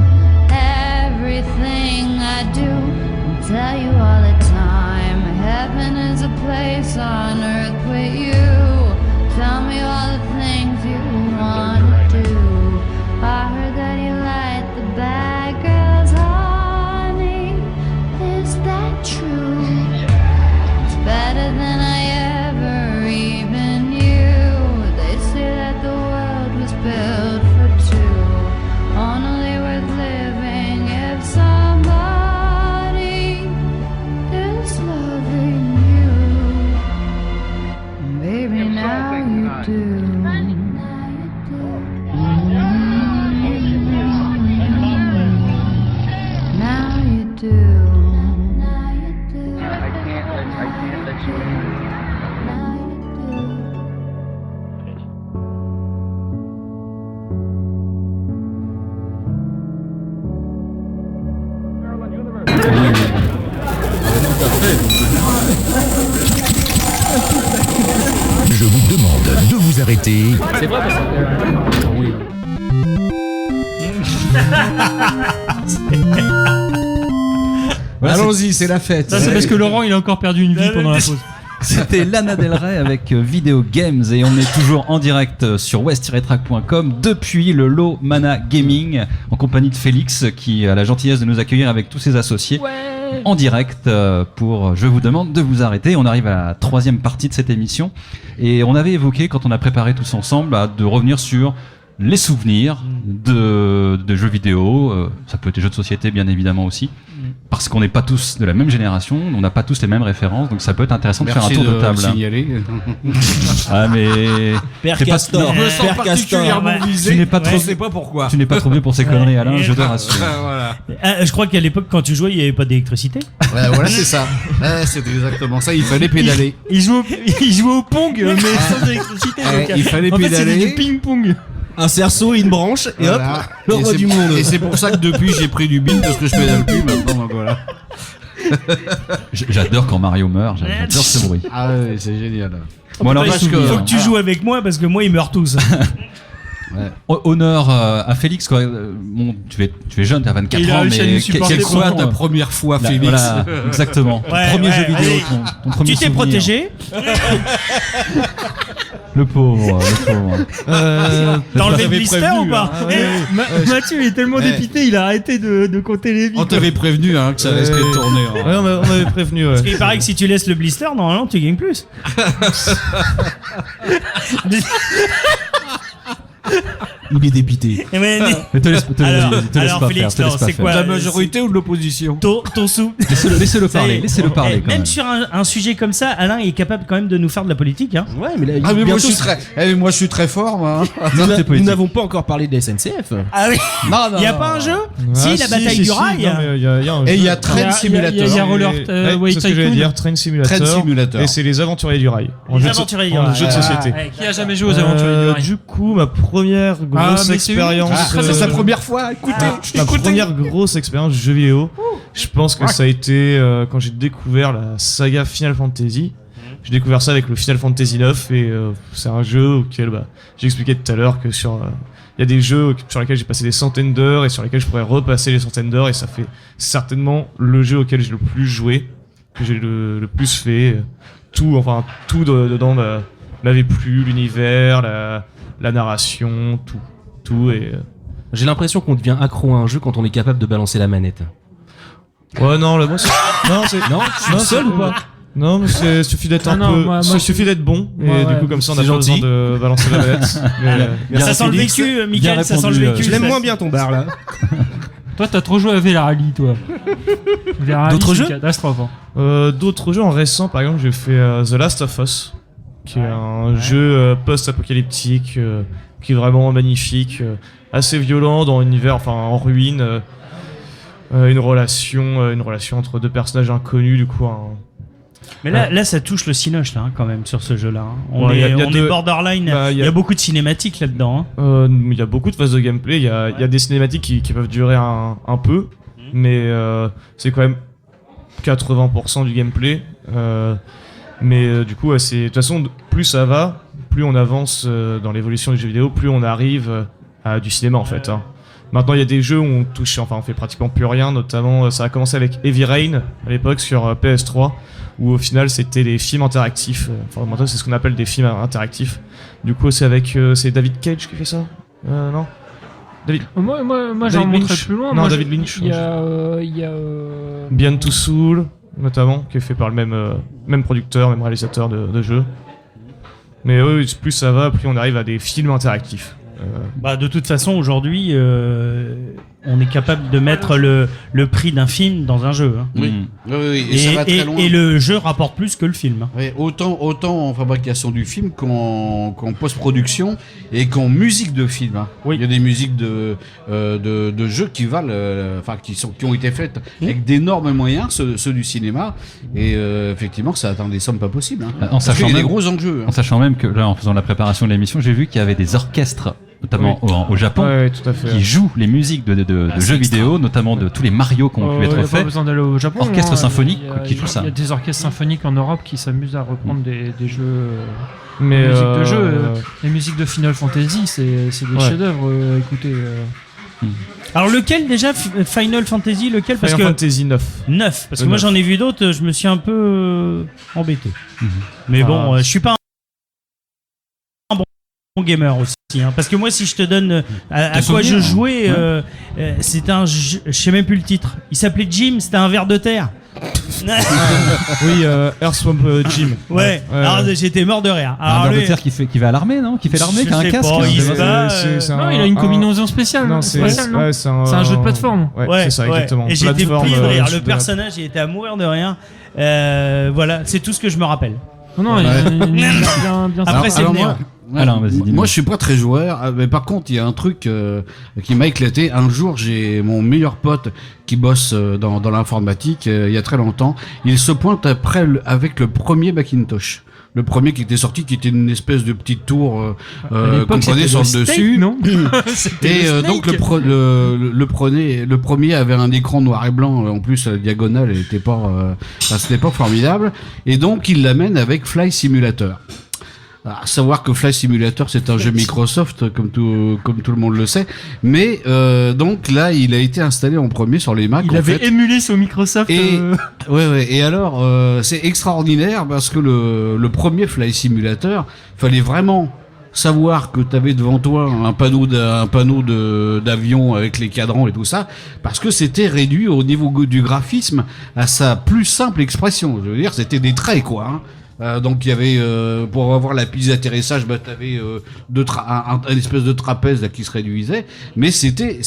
Everything I do, I tell you all the time. Heaven is a place on earth with you. Tell me all the things you wanna do. I heard that you like the bad girls, honey. Is that true? It's better than I ever even knew. They say that the world was built for two, only worth living if somebody is loving you. Baby, now you do. Now you do. Now you do. I can't let you in. Now you do. Je vous demande de vous arrêter. C'est vrai parce que. Oui. Voilà, Allons-y, c'est la fête. Ça, c'est parce que Laurent, il a encore perdu une vie pendant la pause. C'était Lana Del Rey avec Video Games et on est toujours en direct sur west-track.com depuis le Low Mana Gaming en compagnie de Félix qui a la gentillesse de nous accueillir avec tous ses associés en direct pour Je vous demande de vous arrêter. On arrive à la troisième partie de cette émission et on avait évoqué quand on a préparé tous ensemble de revenir sur les souvenirs de jeux vidéo, ça peut être des jeux de société bien évidemment aussi, parce qu'on n'est pas tous de la même génération, on n'a pas tous les mêmes références, donc ça peut être intéressant de faire un tour de table. Ah mais Père t'es pas- Castor, non, Je me sens Père Castor. particulièrement visé. tu n'es pas trop, Je sais pas pourquoi. tu n'es pas trop vieux pour ces conneries, Alain, je te rassure. Voilà. Je crois qu'à l'époque, quand tu jouais, il n'y avait pas d'électricité. Ouais, voilà, c'est ça. Ouais, c'est exactement ça. Il fallait pédaler. Il jouait au Pong, mais sans électricité. Ouais, donc, il fallait en fait, c'était pédaler. du ping-pong. Un cerceau, une branche, et hop, Voilà. le Et roi c'est- du monde. Et c'est pour ça que depuis j'ai pris du bin parce que je pédale plus maintenant. Donc voilà. J'adore quand Mario meurt, j'adore ce bruit. Ah ouais, c'est génial. Bon alors, parce que- Faut que tu joues avec moi parce que moi, ils meurent tous. honneur à Félix, quoi. Bon, tu es jeune, tu as 24 Il a ans, réussi à mais nous supporter quel pendant- soit Ta première fois, Là, Félix. voilà, exactement. Ouais, Premier ouais, jeu vidéo, allez. ton premier Tu t'es souvenir. protégé Le pauvre, le pauvre. T'as enlevé le blister ou pas Mathieu, il est tellement dépité, il a arrêté de compter les vies. On t'avait prévenu hein, que ça risquait de tourner. hein. Ouais, on m'avait prévenu. Ouais. Parce qu'il paraît que si tu laisses le blister, normalement, tu gagnes plus. Il est dépité. Mais Mais te laisse alors, pas Félix, faire, te laisse non, pas c'est faire. quoi De la majorité ou de l'opposition? ton sou. Laissez-le Ça y parler, est. laissez-le parler. quand Même même. sur un sujet comme ça, Alain est capable quand même de nous faire de la politique. Hein. Ouais, mais là, Ah mais moi bientôt, je suis très, moi je suis très fort moi. hein. nous t'es n'a- politique. nous n'avons pas encore parlé de la SNCF. Ah oui. Non non. Il y a non, pas un non. jeu Si, la bataille du rail. Non, mais il y a un Et il y a jeu. Train Simulator. Il y a Roller Ouais, Way c'est ce que j'allais Tycoon. dire, Train Simulator. Train Simulator. Et c'est les aventuriers du rail. En Les jeu de so- aventuriers du en rail. jeu de société. Ouais. Qui a jamais joué aux aventuriers du rail? Du coup, ma première grosse mais c'est expérience. Ah, c'est sa première fois. Écoutez, Ma première grosse expérience jeu vidéo, je pense que ça a été quand j'ai découvert la saga Final Fantasy. J'ai découvert ça avec le Final Fantasy 9 et c'est un jeu auquel j'expliquais tout à l'heure que il y a des jeux sur lesquels j'ai passé des centaines d'heures et sur lesquels je pourrais repasser les centaines d'heures et ça fait certainement le jeu auquel j'ai le plus joué, que j'ai le plus fait. Tout dedans m'avait plu, l'univers, la narration, tout et J'ai l'impression qu'on devient accro à un jeu quand on est capable de balancer la manette. Ouais, non, là, moi, non, c'est. Non, je suis seul ou pas? Non, mais c'est suffit d'être un peu. Ça suffit d'être bon. Et du coup, comme ça, on a C'est pas besoin gentil. de balancer la manette. Mais, Ça sent le vécu, Mickaël, ça sent le vécu. Je l'aime moins bien ton bar là. Toi, t'as trop joué à Verali, toi. Verali, D'autres c'est jeux une catastrophe. Hein. D'autres jeux en récent, par exemple, j'ai fait The Last of Us, qui est un jeu post-apocalyptique, qui est vraiment magnifique, assez violent dans un univers, enfin en ruine, une relation entre deux personnages inconnus, du coup. Mais là, ça touche le cinoche, là, hein, quand même, sur ce jeu-là. Hein. On Ouais, est, y a on deux- est borderline. Bah, il y a beaucoup de cinématiques là-dedans. Hein. Il y a beaucoup de phases de gameplay, il y a des cinématiques qui peuvent durer un peu, mais c'est quand même 80% du gameplay. Du coup, c'est de toute façon, plus ça va, plus on avance dans l'évolution du jeu vidéo, plus on arrive à du cinéma en fait. Hein. Maintenant, il y a des jeux où on touche, enfin, on fait pratiquement plus rien. Notamment, ça a commencé avec Heavy Rain à l'époque sur PS3, où au final c'était des films interactifs. Enfin, maintenant, c'est ce qu'on appelle des films interactifs. Du coup, c'est avec c'est David Cage qui fait ça, non? David. Moi David j'en montrais Lynch. plus loin. Non, Moi, David Lynch. Il y a Beyond Two Souls, notamment, qui est fait par le même producteur, même réalisateur de jeux. Mais oui, plus ça va, plus on arrive à des films interactifs. Bah, de toute façon, aujourd'hui, on est capable de mettre le prix d'un film dans un jeu. Hein. Oui. Oui, et ça va très loin. Et le jeu rapporte plus que le film. Hein. Oui, autant en fabrication du film qu'en post-production et qu'en musique de film. Hein. Oui. Il y a des musiques de jeux qui valent, qui ont été faites avec d'énormes moyens, ceux du cinéma, et effectivement, ça atteint des sommes pas possibles. Hein. En sachant qu'il y a même, des gros enjeux. Hein. En sachant même que là, en faisant la préparation de l'émission, j'ai vu qu'il y avait des orchestres, notamment au Japon, Ouais, tout à fait. qui jouent les musiques de jeux vidéo, notamment de tous les Mario qui ont pu il n'y être a pas faits. besoin d'aller au Japon. Orchestre hein. symphonique Il y a- qui joue ça. Il y a des orchestres symphoniques en Europe qui s'amusent à reprendre des jeux. Mais musique de jeu. Les musiques de Final Fantasy, c'est des chefs-d'œuvre. Écoutez. Alors, lequel déjà Final Fantasy, lequel? Parce Final que Fantasy 9. 9. Parce que Le moi 9. j'en ai vu d'autres, je me suis un peu embêté. Mais bon, je suis pas un bon gamer aussi. Hein, parce que moi, si je te donne à quoi je jouais, c'était un jeu, je sais même plus le titre. Il s'appelait Jim, c'était un ver de terre. Oui, Earthworm Jim. Ouais. Alors j'étais mort de rire. Alors, Un lui, verre qui va à l'armée, non? Qui fait l'armée, je qui a un sais casque. pas, hein, il c'est- se bat, Non, il a une combinaison spéciale. Non, c'est spécial, non c'est un jeu de plateforme. Ouais, c'est ça, exactement. Et j'étais Plateforme, plié de rire. Le shoot 'em up. personnage, il était à mourir de rire. Voilà, c'est tout ce que je me rappelle. Non, il a bien Après, c'est le néant. Alors, vas-y, dis-nous. Moi, je suis pas très joueur, mais par contre, il y a un truc qui m'a éclaté. Un jour, j'ai mon meilleur pote qui bosse dans l'informatique, il y a très longtemps. Il se pointe après avec le premier Macintosh. Le premier qui était sorti, qui était une espèce de petite tour qu'on prenait sur le dessus. Non Et donc le premier avait un écran noir et blanc. En plus, la diagonale elle était pas, c'était pas formidable. Et donc il l'amène avec Fly Simulator. À savoir que Fly Simulator c'est un jeu Microsoft comme tout le monde le sait, mais donc là il a été installé en premier sur les Mac. Il avait émulé sur Microsoft. Et ouais. Et alors c'est extraordinaire parce que le premier Fly Simulator, fallait vraiment savoir que tu avais devant toi un panneau d'avion avec les cadrans et tout ça, parce que c'était réduit au niveau du graphisme à sa plus simple expression. Je veux dire, c'était des traits quoi. Hein. Donc il y avait pour avoir la piste d'atterrissage, bah t'avais une espèce de trapèze là qui se réduisait, mais c'était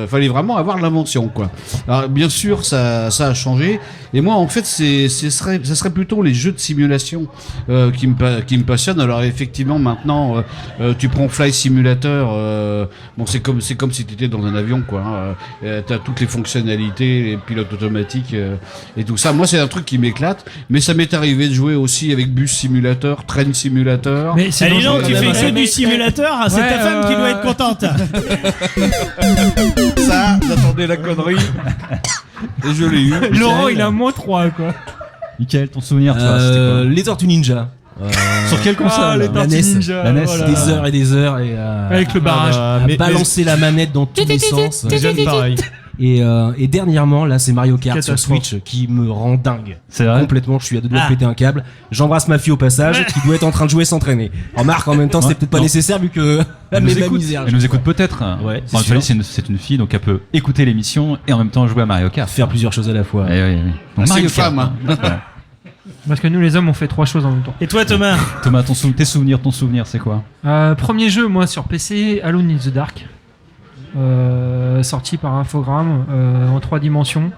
fallait vraiment avoir l'invention quoi. Alors bien sûr ça a changé, et moi en fait ça serait plutôt les jeux de simulation qui me passionnent. Alors effectivement maintenant tu prends Fly Simulator, bon c'est comme si tu étais dans un avion quoi. Hein. T'as toutes les fonctionnalités, les pilotes automatiques et tout ça. Moi c'est un truc qui m'éclate, mais ça m'est arrivé de jouer aussi avec Bus Simulator, Train Simulator. Mais c'est non, tu fais que du simulateur, c'est ta femme qui doit être contente. Ça, j'attendais la connerie. Et je l'ai eu. Laurent, il a -3 quoi. Mickaël, ton souvenir, toi, c'était quoi? Les Tortues Ninja. Sur quelle console? les La Tortues NES. Ninja, La NES. voilà. Des heures et des heures et Avec le barrage. à balancer la manette dans tous les sens. J'aime pareil. Et dernièrement, là, c'est Mario Kart sur Catastrophe. Switch qui me rend dingue. C'est vrai. Complètement, je suis à deux doigts de Ah. péter un câble. J'embrasse ma fille au passage, qui doit être en train de jouer s'entraîner. Remarque, en même temps, c'était peut-être pas Non. nécessaire vu que Elle nous écoute, misère. elle nous écoute peut-être. Ouais, c'est Enfin, sûr. c'est une fille, donc elle peut écouter l'émission et en même temps jouer à Mario Kart. Faire plusieurs choses à la fois. Eh oui, oui. Donc, C'est Mario une Kart. femme, hein. Ouais. Parce que nous, les hommes, on fait 3 choses en même temps. Et toi, Thomas? Thomas, ton souvenir, c'est quoi? Premier jeu, moi, sur PC, Alone in the Dark. Sorti par Infogrames en 3 dimensions.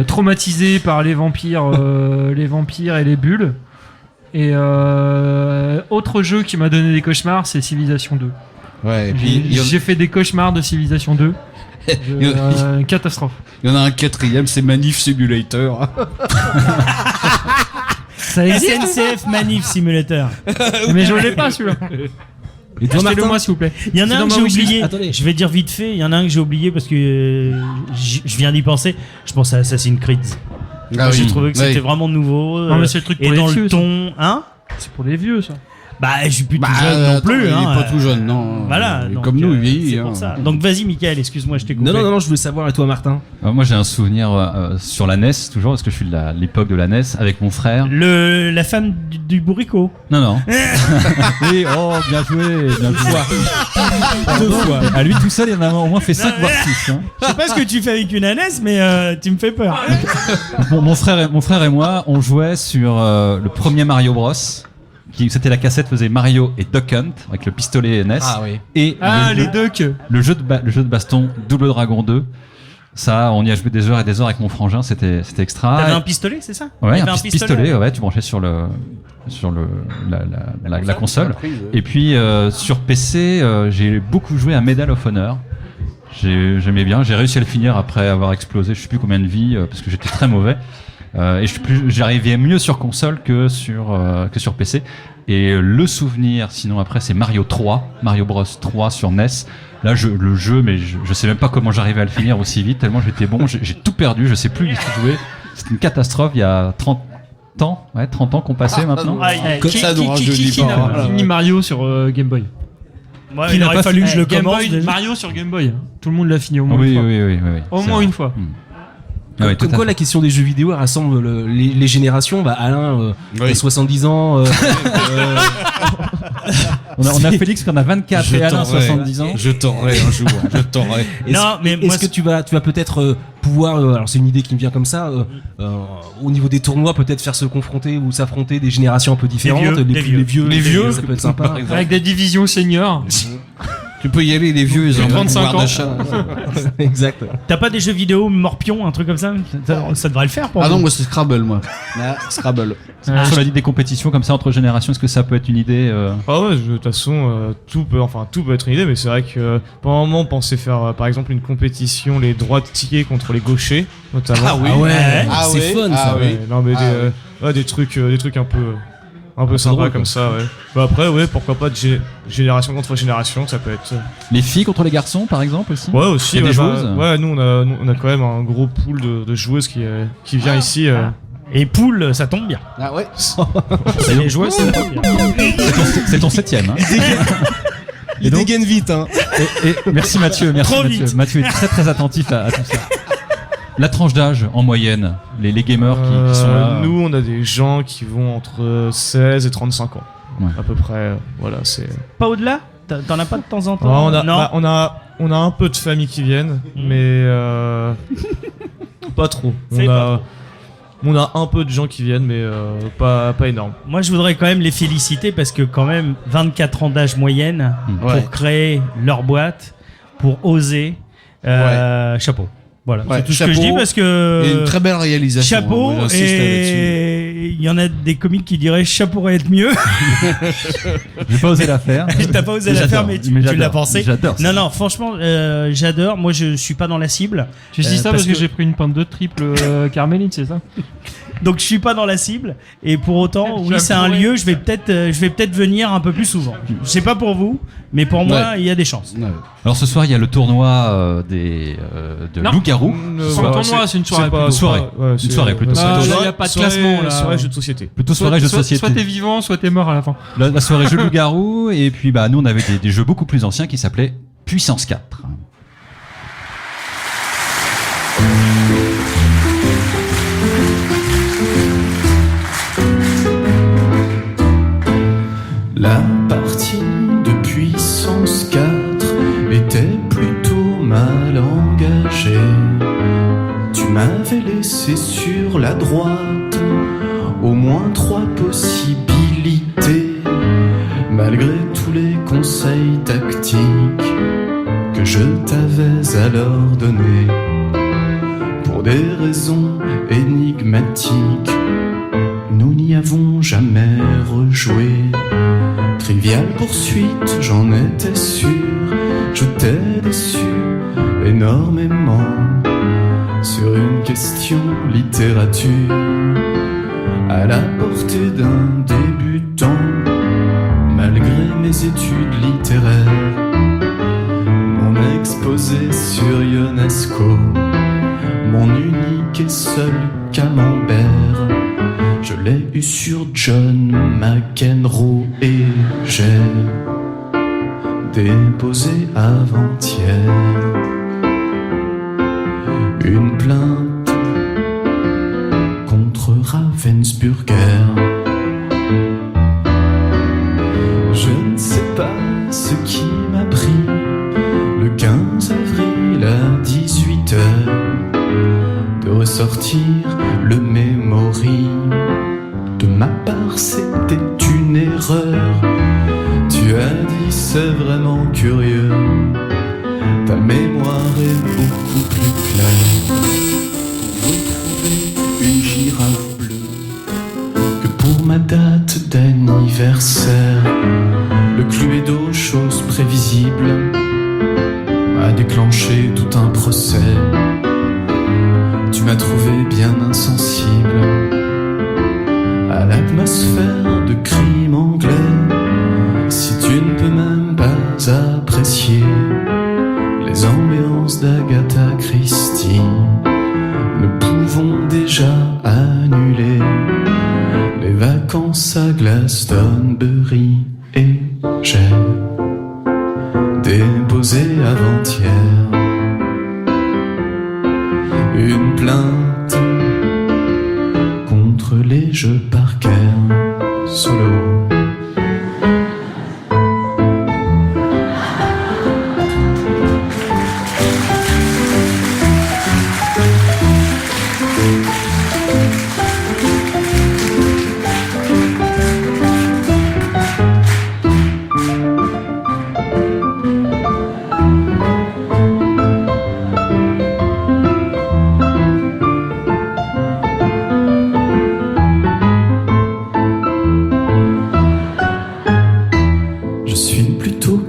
Traumatisé par les vampires et les bulles. Et autre jeu qui m'a donné des cauchemars, c'est Civilization 2. Ouais, et puis il y en- J'ai fait des cauchemars de Civilization 2. Catastrophe. il y en a un quatrième, c'est Manif Simulator. Ça existe. SNCF Manif Simulator. Mais je l'ai pas celui-là. Et toi, Achetez-le Martin moi s'il vous plaît. Il y en a C'est un dans que ma j'ai wishlist. oublié. Attendez. Je vais dire vite fait. Il y en a un que j'ai oublié parce que je viens d'y penser. Je pense à Assassin's Creed. Ah J'ai oui. trouvé que Ouais. c'était vraiment nouveau. Non, mais c'est le truc et pour les dans vieux, le ça. ton, hein? C'est pour les vieux ça. Bah, je suis plus Bah, tout jeune non attends, plus. il est hein, pas tout jeune, non. Voilà. Il est donc, comme nous, il vieillit. C'est hein. pour ça. Donc vas-y, Mickaël. Excuse-moi, je t'ai coupé. Non, je voulais savoir, et toi, Martin? Moi, j'ai un souvenir sur la NES, toujours, parce que je suis de l'époque de la NES, avec mon frère. La femme du bourricot. Non, non. Oui, oh, bien joué, bien joué. Deux fois. À lui tout seul, il en a au moins fait 5 voire 6. Hein. Je sais pas ce que tu fais avec une ânesse, mais tu me fais peur. Mon frère et moi, on jouait sur le premier Mario Bros. C'était la cassette, faisait Mario et Duck Hunt avec le pistolet NES. Ah oui. Et Les ducks. le jeu de baston Double Dragon 2. Ça, on y a joué des heures et des heures avec mon frangin, c'était extra. T'avais un pistolet, c'est ça? Ouais, Il y un avait pistolet, ouais, tu branchais sur la console. Et puis sur PC, j'ai beaucoup joué à Medal of Honor. J'aimais bien, j'ai réussi à le finir après avoir explosé je sais plus combien de vies parce que j'étais très mauvais. Et j'arrivais mieux sur console que sur PC. Et le souvenir, sinon après, c'est Mario Bros 3 sur NES. Là, le jeu, mais je sais même pas comment j'arrivais à le finir aussi vite, tellement j'étais bon. J'ai tout perdu, je sais plus y jouer. C'était une catastrophe il y a 30 ans, ouais, 30 ans qu'on passait maintenant. Comme ça, nous rajeunit Qui pas. n'a fini Mario sur Game Boy? Ouais, Qui il n'a aurait pas fallu fini- que je le Game commence. Boy, déjà. Mario sur Game Boy. Tout le monde l'a fini au moins Oui, une oui, fois. oui. Au C'est moins vrai. une fois. Ah ouais, tout Comme à quoi, fait. la question des jeux vidéo elle rassemble les générations. Bah, Alain, Oui. 70 ans. On a Félix qui en a 24 et Alain 70 ans. Je t'aurai un jour, je t'aurai. Non, mais moi, Est-ce que tu vas peut-être pouvoir, alors c'est une idée qui me vient comme ça, au niveau des tournois, peut-être faire se confronter ou s'affronter des générations un peu différentes, des vieux. les vieux, ça peut être sympa. Avec des divisions seniors. Tu peux y aller, les vieux, ils ont 35 un pouvoir ans. d'achat. Exact. T'as pas des jeux vidéo morpion, un truc comme ça? Ça devrait le faire pour Ah vous. non, moi c'est Scrabble, moi. Scrabble. Sur la dit des compétitions comme ça entre générations, est-ce que ça peut être une idée Ah ouais, de toute façon, tout peut être une idée, mais c'est vrai que pendant un moment, on pensait faire par exemple une compétition, les droitiers contre les gauchers, notamment. Ah oui. Ah c'est oui. fun Ah ça. oui. Ouais, non, mais Ah des trucs un peu sympa drôle, comme quoi. ça, ouais. Bah après, ouais, pourquoi pas de génération contre génération, ça peut être. les filles contre les garçons par exemple aussi? Ouais, aussi. Il y a des ouais, joueuses ouais, nous on a quand même un gros pool de joueuses qui vient ici. Et poule, ça tombe bien. Ah ouais. C'est les joueurs, ça tombe bien. C'est ton 7ème. Hein. Il dégaine vite, hein. Et merci Mathieu, merci Trop Mathieu. vite. Mathieu est très très attentif à tout ça. La tranche d'âge en moyenne, les gamers qui sont là. Nous, on a des gens qui vont entre 16 et 35 ans. Ouais. À peu près, voilà, c'est. Pas au-delà? T'en as pas de temps en temps? Ah, Non. on a un peu de familles qui viennent, mais pas trop. C'est pas On a un peu de gens qui viennent, mais pas énorme. Moi, je voudrais quand même les féliciter parce que quand même 24 ans d'âge moyenne Ouais. pour créer leur boîte, pour oser, chapeau. Voilà, Ouais, c'est tout ce que je chapeau dis parce que Et une très belle réalisation. chapeau hein, moi, j'insiste là-dessus. et il y en a des comiques qui diraient chapeau pourrait être mieux. J'ai pas osé la faire. T'as pas osé la faire, mais tu j'adore. l'as pensé. J'adore. Non, non, franchement, j'adore. Moi, je suis pas dans la cible. Tu dis ça parce parce que que- j'ai pris une pinte de triple carmélite, c'est ça? Donc, je suis pas dans la cible. Et pour autant, oui, J'avoue, c'est un ouais. lieu. Je vais peut-être venir un peu plus souvent. Je sais pas pour vous, mais pour moi, il y a des chances. Ouais. Alors ce soir, il y a le tournoi de Non. loup-garou. C'est un tournoi, c'est une soirée. pas- Une soirée. ouais, c'est- Une soirée plutôt. Ah, soirée- là, y a pas de soirée- classement, là. Soirée jeu de société. Plutôt soirée jeux de société. Soit t'es vivant, soit t'es mort à la fin. La soirée jeu loup-garou. Et puis bah nous on avait des jeux beaucoup plus anciens qui s'appelaient Puissance 4. laisser sur la droite au moins 3 possibilités, malgré tous les conseils tactiques que je t'avais alors donnés. Pour des raisons énigmatiques, nous n'y avons jamais rejoué. Trivial poursuite, j'en étais sûr, je t'ai déçu énormément sur une question littérature à la portée d'un débutant. Malgré mes études littéraires, mon exposé sur Ionesco, mon unique et seul camembert, je l'ai eu sur John McEnroe et j'ai déposé avant-hier une plainte contre Ravensburger. Je ne sais pas ce qui m'a pris le 15 avril à 18h de ressortir le memory. De ma part, c'était une erreur. Tu as dit c'est vraiment curieux. Ta mémoire est beaucoup plus claire pour retrouver une girafe bleue que pour ma date d'anniversaire. Le Cluedo, chose prévisible, a déclenché tout un procès. Tu m'as trouvé bien insensible à l'atmosphère de crime anglais. Si tu ne peux même pas apprécier les ambiances d'Agatha Christie, nous pouvons déjà annuler les vacances à Glastonbury. Et j'ai déposé avant-hier une plainte contre les jeux Parker solo.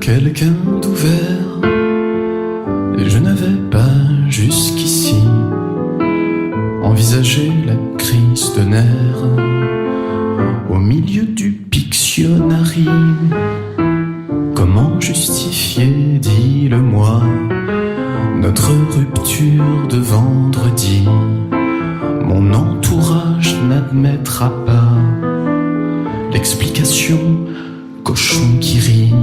Quelqu'un d'ouvert, et je n'avais pas jusqu'ici envisagé la crise de nerfs au milieu du Pictionary. Comment justifier, dis-le-moi, notre rupture de vendredi? Mon entourage n'admettra pas l'explication cochon qui rit.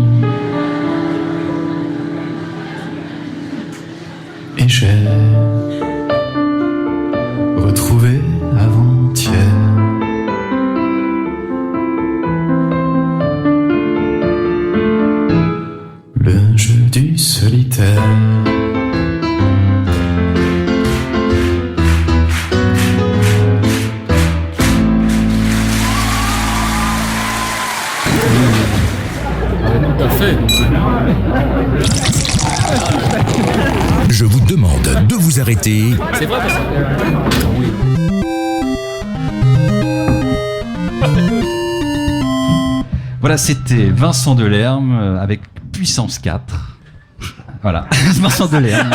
Et j'ai retrouvé avant-hier le jeu du solitaire. Tout à fait. Je vous demande de vous arrêter. C'est vrai parce que... Oui. Voilà, c'était Vincent Delerme avec Puissance 4. Voilà, Vincent Delerme.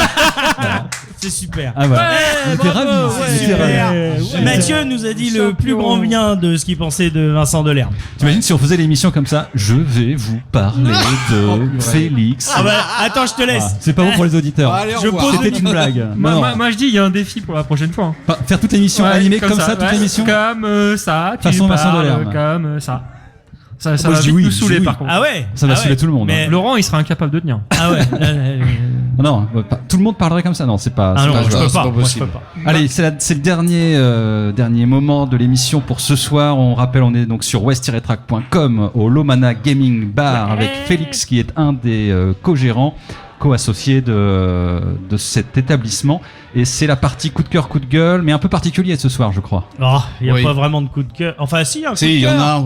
Voilà. C'est super. Ah voilà. On était ravis. Mathieu nous a dit le plus grand bien de ce qu'il pensait de Vincent Delerme. T'imagines si on faisait l'émission comme ça? Je vais vous parler de Félix. Ah bah attends, je te laisse. Ah, c'est pas bon pour les auditeurs. Allez, C'était une blague. Moi je dis il y a un défi pour la prochaine fois. Faire toute l'émission animée comme ça, toute l'émission. Comme ça. Façon Vincent Delerme. Comme ça. Ça Moi, va je dis vite oui, nous je dis saouler oui. par contre. Ah ouais. Ça va saouler tout le monde. Mais Laurent il sera incapable de tenir. Ah ouais. Non, tout le monde parlerait comme ça. Non, c'est pas. Ah c'est non, pas je jouable. peux pas. pas Moi, je possible. peux pas. Allez, c'est le dernier moment de l'émission pour ce soir. On rappelle, on est donc sur west-track.com au Lomana Gaming Bar avec Félix qui est un des co-gérants. co-associé de cet établissement. Et c'est la partie coup de cœur, coup de gueule, mais un peu particulier ce soir, je crois. Oh, il n'y a Oui. pas vraiment de coup de cœur. Enfin, si, un coup de Si, il y en cœur. a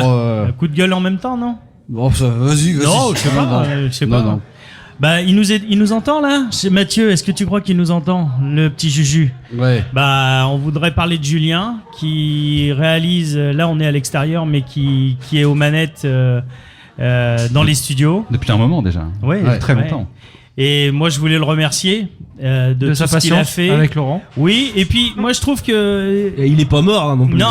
pour. Un coup de gueule en même temps, non? Bon, vas-y. Non, je sais pas. Je sais pas. Non. Bah, il nous entend là? Mathieu, est-ce que tu crois qu'il nous entend, le petit Juju? Ouais. Bah, on voudrait parler de Julien qui réalise. Là, on est à l'extérieur, mais qui est aux manettes dans les studios. Depuis un moment déjà. Ouais, Très ouais. longtemps. Et moi, je voulais le remercier de tout sa ce qu'il a patience fait avec Laurent. Oui, et puis moi, je trouve que Et il est pas mort hein, non plus. non.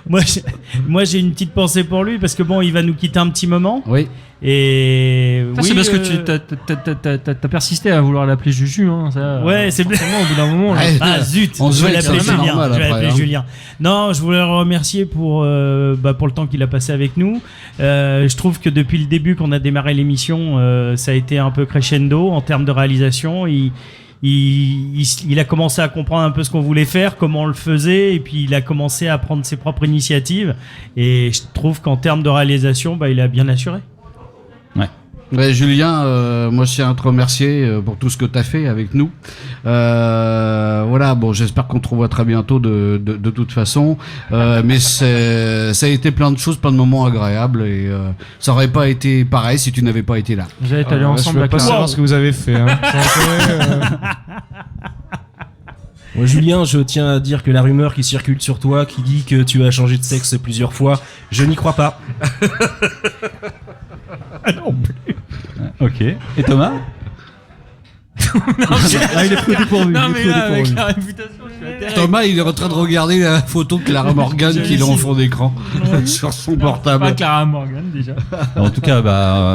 Moi, j'ai une petite pensée pour lui parce que bon, il va nous quitter un petit moment. Oui. Et Ça, oui, c'est parce que t'as persisté à vouloir l'appeler Juju. Hein, ça, ouais, c'est forcément au bout d'un moment. Là. Ah zut, On se je vais voit que l'appeler c'est Julien. normal Je vais après, l'appeler hein. Julien. Non, je voulais le remercier pour le temps qu'il a passé avec nous. Je trouve que depuis le début qu'on a démarré l'émission, ça a été un peu crescendo en termes de réalisation. Il a commencé à comprendre un peu ce qu'on voulait faire, comment on le faisait, et puis il a commencé à prendre ses propres initiatives. Et je trouve qu'en termes de réalisation, il a bien assuré. Ouais, Julien, moi je tiens à te remercier pour tout ce que tu as fait avec nous. Voilà, bon, j'espère qu'on te revoit très bientôt de toute façon. Mais ça a été plein de choses, plein de moments agréables et ça aurait pas été pareil si tu n'avais pas été là. Vous allez aller ensemble Je veux à pas Clara. savoir ce que vous avez fait. Hein. Moi, Julien, je tiens à dire que la rumeur qui circule sur toi, qui dit que tu as changé de sexe plusieurs fois, je n'y crois pas. Ok. Et Thomas? Ah, il est pris au dépourvu. Non, il est mais pris au là, avec dépourvu. la réputation, je suis intéressé. Thomas, il est en train de regarder la photo de Clara Morgan qu'il a en fond d'écran sur son portable. Pas Clara Morgan déjà. En tout cas,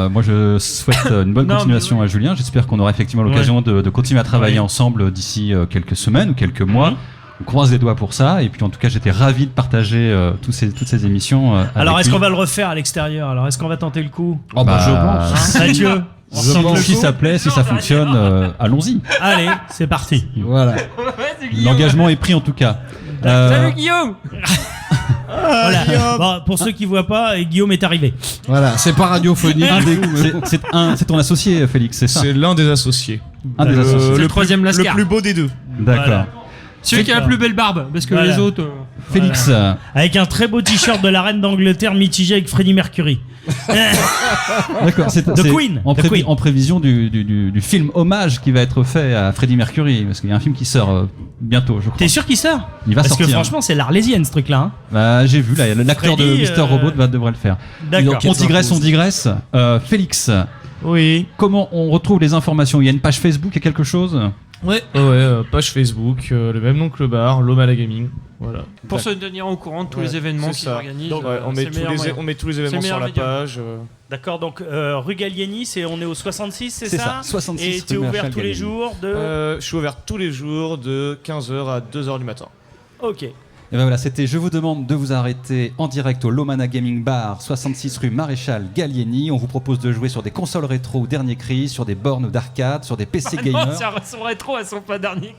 moi je souhaite une bonne Non, continuation mais à Julien. J'espère qu'on aura effectivement l'occasion de continuer à travailler ensemble d'ici quelques semaines ou quelques mois. On croise les doigts pour ça. Et puis en tout cas, j'étais ravi de partager toutes ces émissions. Alors, avec est-ce lui. qu'on va le refaire à l'extérieur? Alors, est-ce qu'on va tenter le coup? Oh bah, je pense. Mathieu, on Si, tente le si coup ça plaît, si ça fonctionne, allons-y. Allez, c'est parti. Voilà. L'engagement est pris en tout cas. Salut Guillaume. Voilà. Bon, pour ceux qui voient pas, Guillaume est arrivé. Voilà, c'est pas radiophonique. C'est ton associé, Félix, c'est ça? C'est l'un des associés. Un des associés. Le troisième Le Lascar. plus beau des deux. D'accord. Voilà. Celui qui a la plus belle barbe, parce que Voilà. les autres. Félix, Avec un très beau t-shirt de la reine d'Angleterre mitigé avec Freddie Mercury. d'accord. The Queen. En, The Queen. en prévision du film hommage qui va être fait à Freddie Mercury, parce qu'il y a un film qui sort bientôt, je crois. T'es sûr qu'il sort? Il va Parce sortir. que franchement, c'est l'Arlésienne ce truc-là. Hein. Bah, j'ai vu là, l'acteur de Freddy, Mister Robot devrait le faire. D'accord. On digresse. Félix, Oui. comment on retrouve les informations? Il y a une page Facebook, il y a quelque chose? Ouais, page Facebook, le même nom que le bar, Lomala Gaming. Voilà. Pour se tenir au courant de tous Ouais, les événements c'est qu'ils ça. organisent. Donc, ouais, on, c'est met le tous meilleur les, moyen. on met tous les C'est le événements sur meilleur la média. page. D'accord, donc rue Gallieni, on est au 66, c'est C'est ça? ça, 66 Et rue t'es ouvert Maréchal tous les Gallieni. jours de... Je suis ouvert tous les jours de 15h à 2h du matin. Ok. Et ben voilà, c'était Je vous demande de vous arrêter en direct au Lomana Gaming Bar, 66 rue Maréchal Gallieni. On vous propose de jouer sur des consoles rétro ou dernier cri, sur des bornes d'arcade, sur des PC Non, gamers. son rétro, elles sont pas derniers.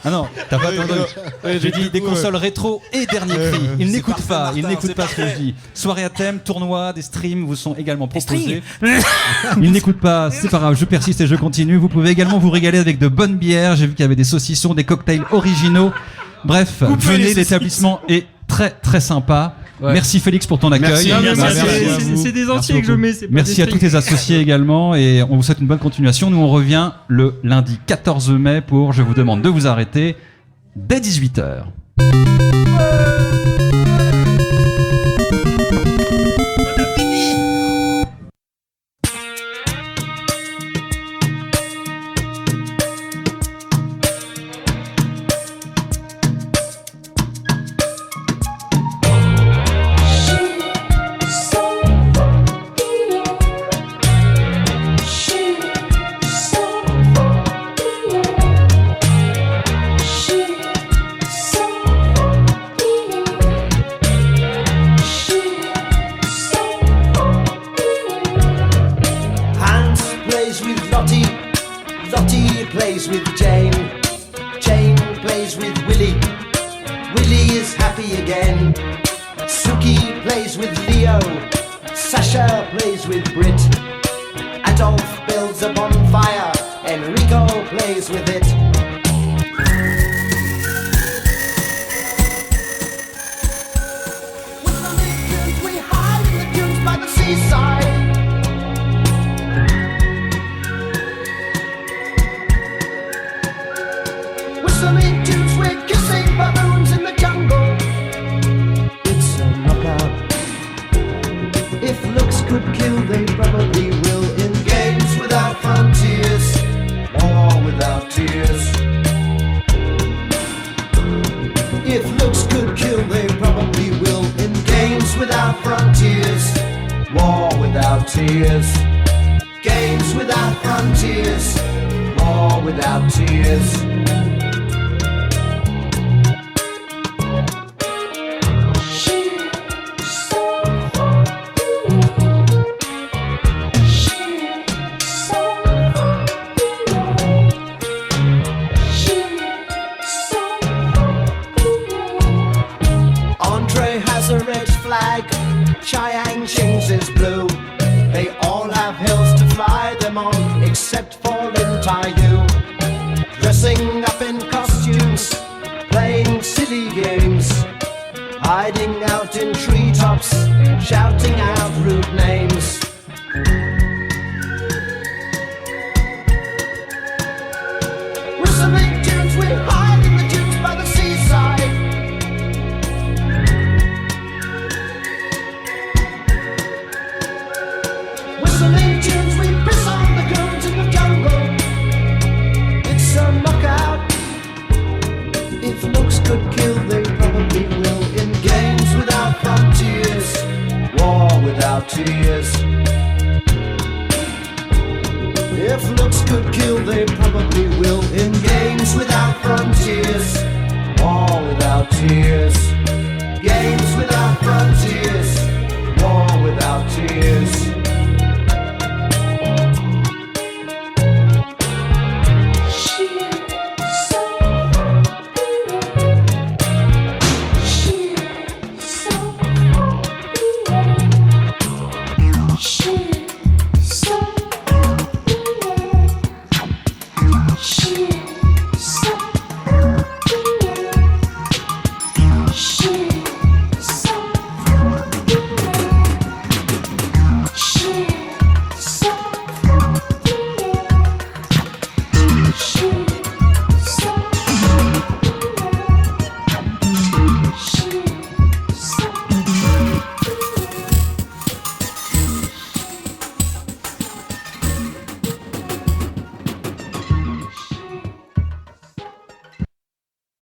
Ah non, t'as pas entendu. J'ai dit des consoles rétro et dernier cri. Ils n'écoutent pas, ils n'écoutent pas ce que je dis. Soirée à thème, tournois, des streams vous sont également proposés. Ils n'écoutent pas, c'est pas grave, je persiste et je continue. Vous pouvez également vous régaler avec de bonnes bières. J'ai vu qu'il y avait des saucissons, des cocktails originaux. Bref, venez, l'établissement est très très sympa. Ouais. Merci Félix pour ton accueil. Merci, Non, mais moi, merci à c'est vous. c'est des entiers que je mets. c'est pas Merci des à tous strings. les associés également et on vous souhaite une bonne continuation. Nous on revient le lundi 14 mai pour Je vous demande de vous arrêter dès 18h. Hans plays with Lottie, Lottie plays with Jane, Jane plays with Willie, Willie is happy again. Suki plays with Leo, Sasha plays with Brit. Adolf builds a bonfire. Enrico plays with it. With the mid-dunes we hide in the dunes by the seaside. With the mid-dunes we're kissing baboons in the jungle. It's a knockout. If looks could kill, they probably will. In games without frontiers, war without tears. If looks could kill, they probably will. In games without frontiers, war without tears. Games without frontiers, war without tears. Chiang Ching's is blue. They all have hills to fly them on, except for Lin Tai-yu. Dressing up in costumes, playing silly games, hiding out in treetops, shouting out rude names. With some big tunes, we hide in the dunes by the seaside. Tunes, we piss on the goons in the jungle. It's a knockout. If looks could kill, they probably will. In games without frontiers, war without tears. If looks could kill, they probably